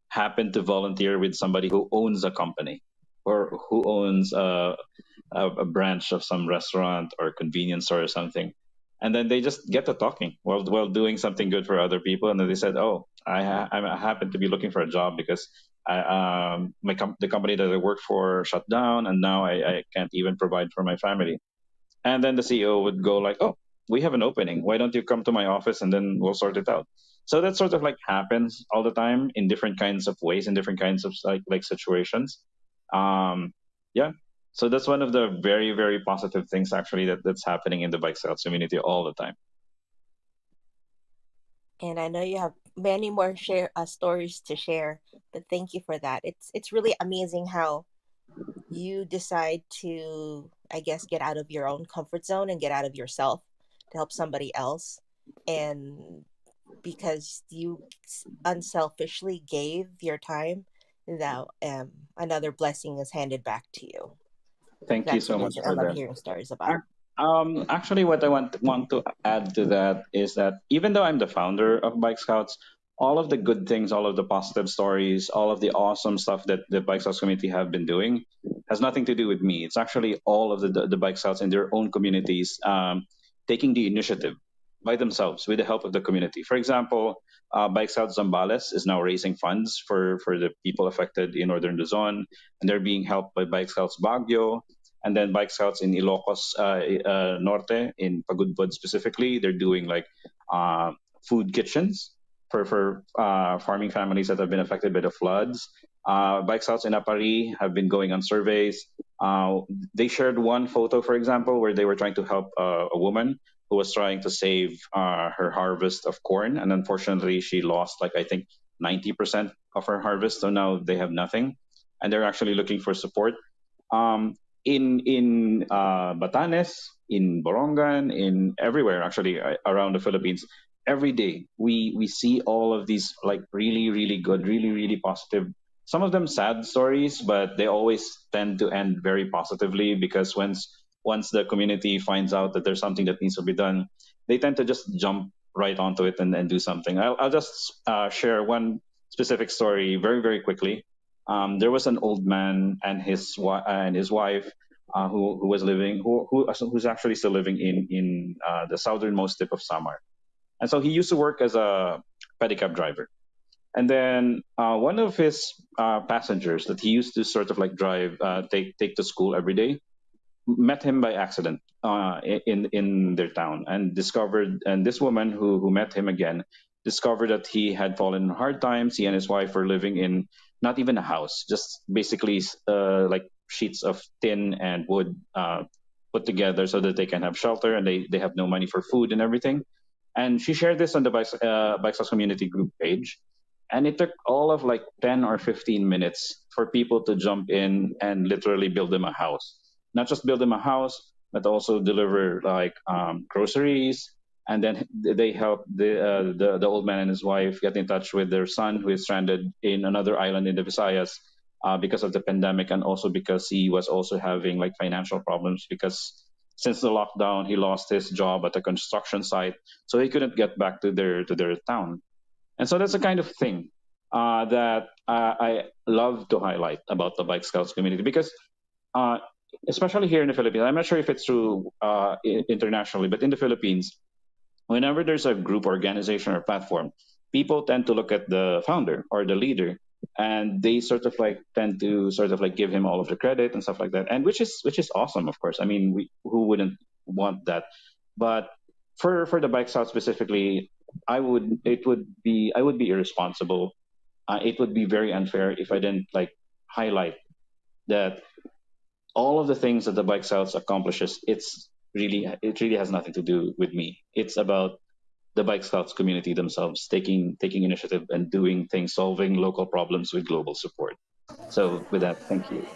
happened to volunteer with somebody who owns a company or who owns a branch of some restaurant or convenience store or something. And then they just get to talking while doing something good for other people. And then they said, "Oh, I happen to be looking for a job because the company that I work for shut down, and now I can't even provide for my family." And then the CEO would go like, "Oh, we have an opening. Why don't you come to my office and then we'll sort it out?" So that sort of like happens all the time in different kinds of ways, in different kinds of like situations. Um, yeah. So that's one of the very very positive things actually that's happening in the bike sales community all the time.
And I know you have many more share stories to share, but thank you for that. It's really amazing how you decide to, I guess, get out of your own comfort zone and get out of yourself to help somebody else. And because you unselfishly gave your time, now another blessing is handed back to you.
Thank you
That's
so much
amazing. I
for
love
that.
hearing stories about it.
Actually, what I want to add to that is that even though I'm the founder of Bike Scouts, all of the good things, all of the positive stories, all of the awesome stuff that the Bike Scouts community have been doing has nothing to do with me. It's actually all of the Bike Scouts in their own communities taking the initiative by themselves with the help of the community. For example, Bike Scouts Zambales is now raising funds for the people affected in Northern Luzon, and they're being helped by Bike Scouts Baguio, and then bike scouts in Ilocos Norte, in Pagudpud specifically. They're doing like uh, food kitchens for farming families that have been affected by the floods. Bike scouts in Apari have been going on surveys. They shared one photo, for example, where they were trying to help a woman who was trying to save her harvest of corn, and unfortunately, she lost like I think 90% of her harvest. So now they have nothing, and they're actually looking for support. Um, in Batanes, in Borongan, in everywhere actually around the Philippines, every day we see all of these like really really good, really really positive some of them sad stories, but they always tend to end very positively because once the community finds out that there's something that needs to be done, they tend to just jump right onto it and do something. I'll just share one specific story very very quickly. There was an old man and his wife who was living who's actually still living in the southernmost tip of Samar, and so he used to work as a pedicab driver. And then one of his passengers that he used to sort of like drive, take to school every day, met him by accident in their town, and discovered, and this woman who met him again discovered that he had fallen in hard times. He and his wife were living in not even a house, just basically like sheets of tin and wood put together so that they can have shelter, and they have no money for food and everything. And she shared this on the Bike Stars community group page, and it took all of like 10 or 15 minutes for people to jump in and literally build them a house. Not just build them a house, but also deliver like groceries. And then they helped the old man and his wife get in touch with their son who is stranded in another island in the Visayas because of the pandemic, and also because he was also having like financial problems because since the lockdown he lost his job at a construction site, so he couldn't get back to their town. And so that's the kind of thing that I love to highlight about the Bike Scouts community because, uh, especially here in the Philippines, I'm not sure if it's true internationally, but in the Philippines, whenever there's a group organization or platform, people tend to look at the founder or the leader, and they sort of like tend to sort of like give him all of the credit and stuff like that, and which is awesome, of course. I mean, who wouldn't want that? But for the bike style specifically, I would be irresponsible. It would be very unfair if I didn't like highlight that all of the things that the bike sales accomplishes, it really has nothing to do with me. It's about the bike scouts community themselves taking initiative and doing things, solving local problems with global support. So with that, thank you.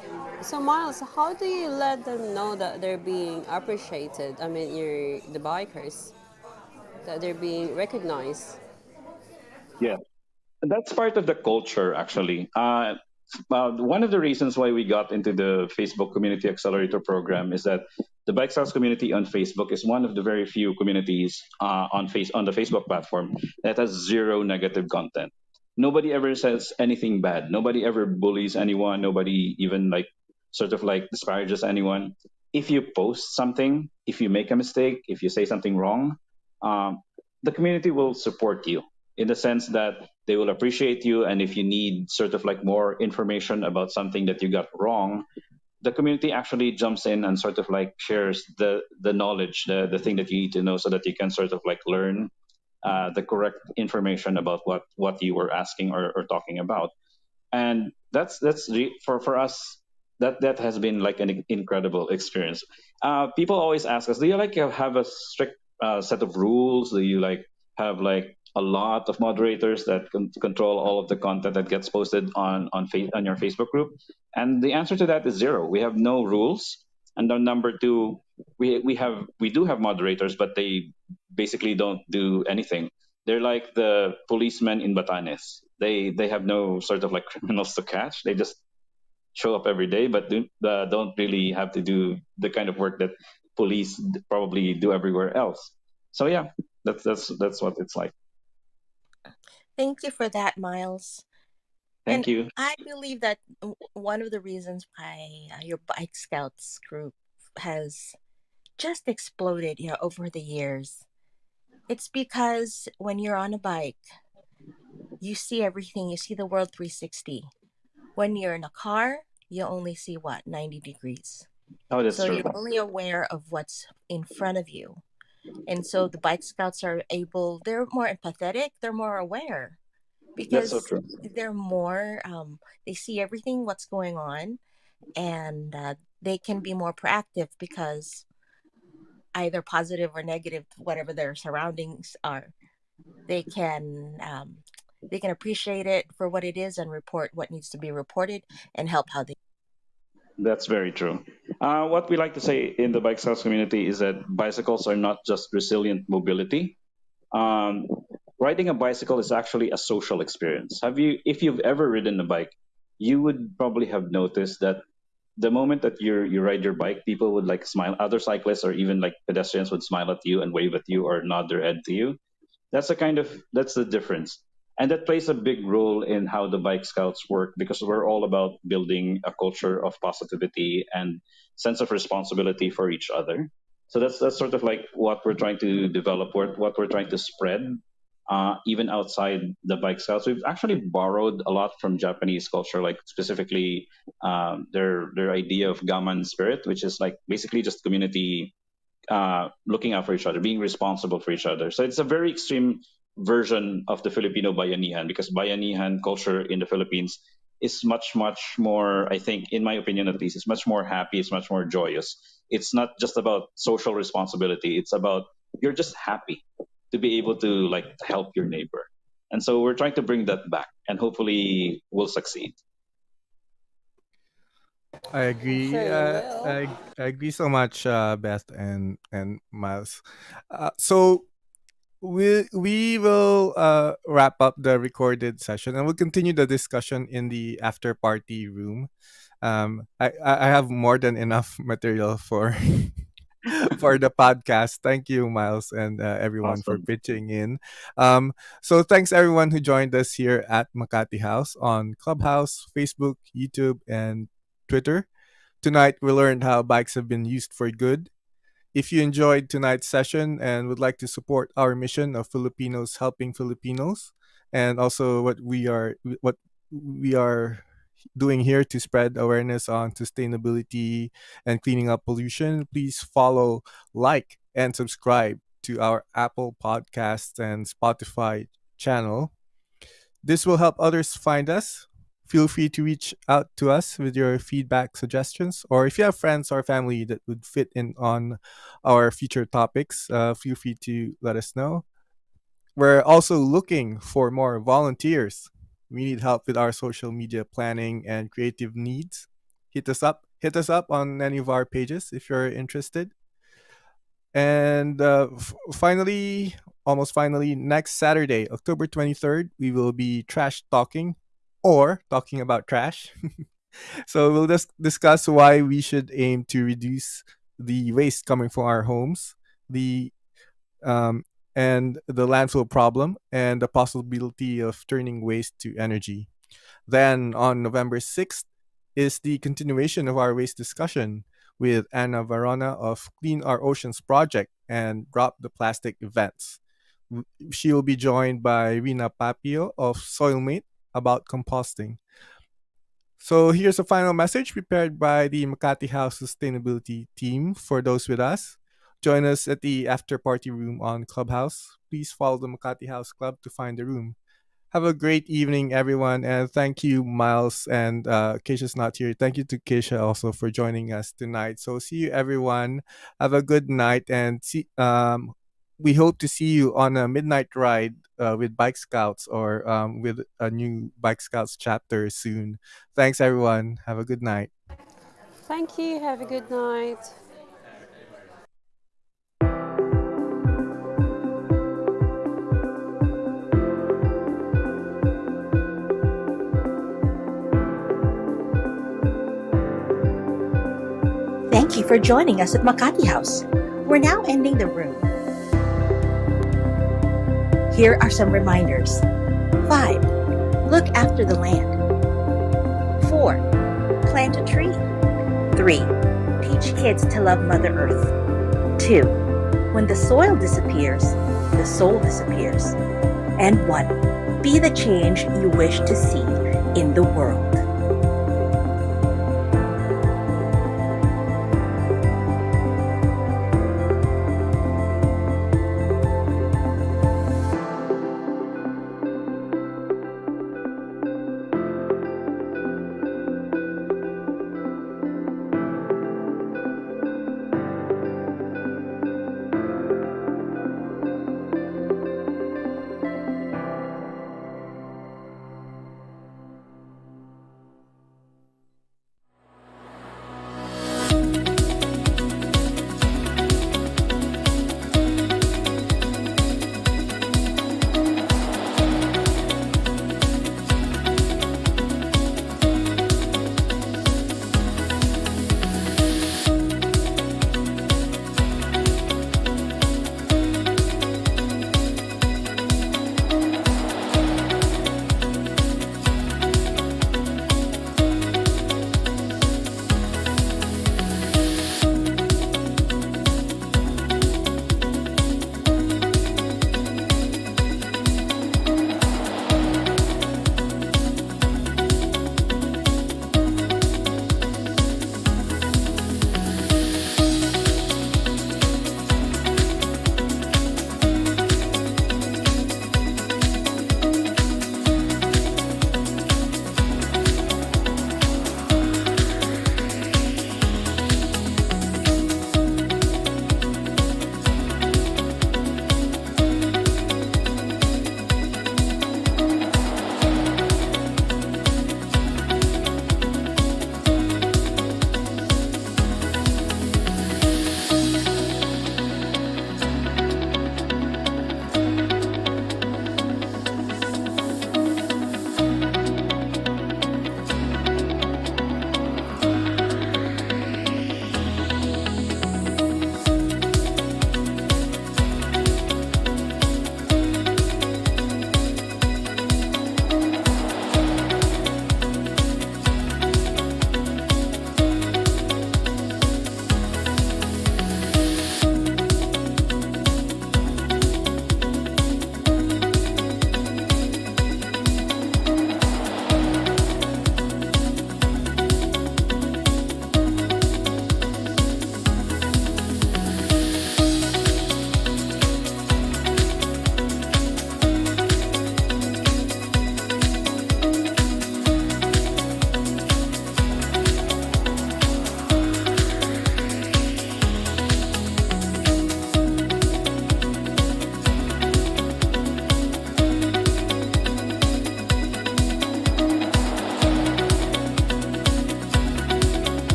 So Miles, how do you let them know that they're being appreciated? I mean, you're the bikers, that they're being recognized.
Yeah, that's part of the culture actually. One of the reasons why we got into the Facebook Community Accelerator program is that the Bike Stars community on Facebook is one of the very few communities on the Facebook platform that has zero negative content. Nobody ever says anything bad. Nobody ever bullies anyone. Nobody even like sort of like disparages anyone. If you post something, if you make a mistake, if you say something wrong, um, the community will support you in the sense that they will appreciate you. And if you need sort of like more information about something that you got wrong, the community actually jumps in and sort of like shares the knowledge, the thing that you need to know, so that you can sort of like learn the correct information about what you were asking or talking about. And for us, that has been like an incredible experience. People always ask us, do you like have a strict set of rules? Do you like have like a lot of moderators that control all of the content that gets posted on your Facebook group? And the answer to that is zero. We have no rules. And then number two, we do have moderators, but they basically don't do anything. They're like the policemen in Batanes. They have no sort of like criminals to catch. They just show up every day, but don't really have to do the kind of work that police probably do everywhere else. So yeah, that's what it's like.
Thank you for that, Miles.
Thank
And
you.
I believe that one of the reasons why your Bike Scouts group has just exploded, over the years, it's because when you're on a bike, you see everything. You see the world 360. When you're in a car, you only see what 90 degrees.
Oh, that's
So
true.
you're only aware of what's in front of you. And so the Bike Scouts are able. They're more empathetic. They're more aware
That's so
because
true.
they're more. They see everything what's going on, and they can be more proactive because either positive or negative, whatever their surroundings are, they can they can appreciate it for what it is and report what needs to be reported and help how they.
That's very true. What we like to say in the bike sales community is that bicycles are not just resilient mobility. Um, Riding a bicycle is actually a social experience. If you've ever ridden a bike, you would probably have noticed that the moment that you ride your bike, people would like smile. Other cyclists or even like pedestrians would smile at you and wave at you or nod their head to you. That's the difference, and that plays a big role in how the bike scouts work, because we're all about building a culture of positivity and sense of responsibility for each other. So that's sort of like what we're trying to develop, what we're trying to spread, even outside the bike scouts. We've actually borrowed a lot from Japanese culture, like specifically their idea of gaman spirit, which is like basically just community, looking out for each other, being responsible for each other. So it's a very extreme version of the Filipino bayanihan, because bayanihan culture in the Philippines is much, much more, I think, in my opinion at least, it's much more happy, it's much more joyous. It's not just about social responsibility, it's about you're just happy to be able to like help your neighbor. And so we're trying to bring that back and hopefully we'll succeed.
I
I'm
agree.
sure you will.
I agree so much, Beth and Miles. So we will wrap up the recorded session, and we'll continue the discussion in the after party room. I have more than enough material for for the podcast. Thank you, Miles, and everyone for
Awesome.
pitching in. Um, so thanks everyone who joined us here at Makati House on Clubhouse, Facebook, YouTube, and Twitter. Tonight we learned how bikes have been used for good. If you enjoyed tonight's session and would like to support our mission of Filipinos helping Filipinos, and also what we are doing here to spread awareness on sustainability and cleaning up pollution, please follow, like, and subscribe to our Apple Podcasts and Spotify channel. This will help others find us. Feel free to reach out to us with your feedback, suggestions, or if you have friends or family that would fit in on our future topics, feel free to let us know. We're also looking for more volunteers. We need help with our social media planning and creative needs. Hit us up on any of our pages if you're interested. And finally, almost finally, next Saturday, October 23rd, we will be trash talking or talking about trash. So we'll just discuss why we should aim to reduce the waste coming from our homes, the um, and the landfill problem, and the possibility of turning waste to energy. Then on November 6th is the continuation of our waste discussion with Anna Varona of Clean Our Oceans Project and Drop the Plastic events. She will be joined by Rina Papio of Soilmate about composting. So here's a final message prepared by the Makati House Sustainability team for those with us. Join us at the after party room on Clubhouse. Please follow the Makati House Club to find the room. Have a great evening, everyone, and thank you, Miles and Keisha's not here. Thank you to Keisha also for joining us tonight. So see you, everyone. Have a good night, and we hope to see you on a midnight ride with Bike Scouts or with a new Bike Scouts chapter soon. Thanks, everyone. Have a good night.
Thank you. Have a good night.
Thank you for joining us at Makati House. We're now ending the room. Here are some reminders. 5. Look after the land. 4. Plant a tree. 3. Teach kids to love Mother Earth. 2. When the soil disappears, the soul disappears. And 1. Be the change you wish to see in the world.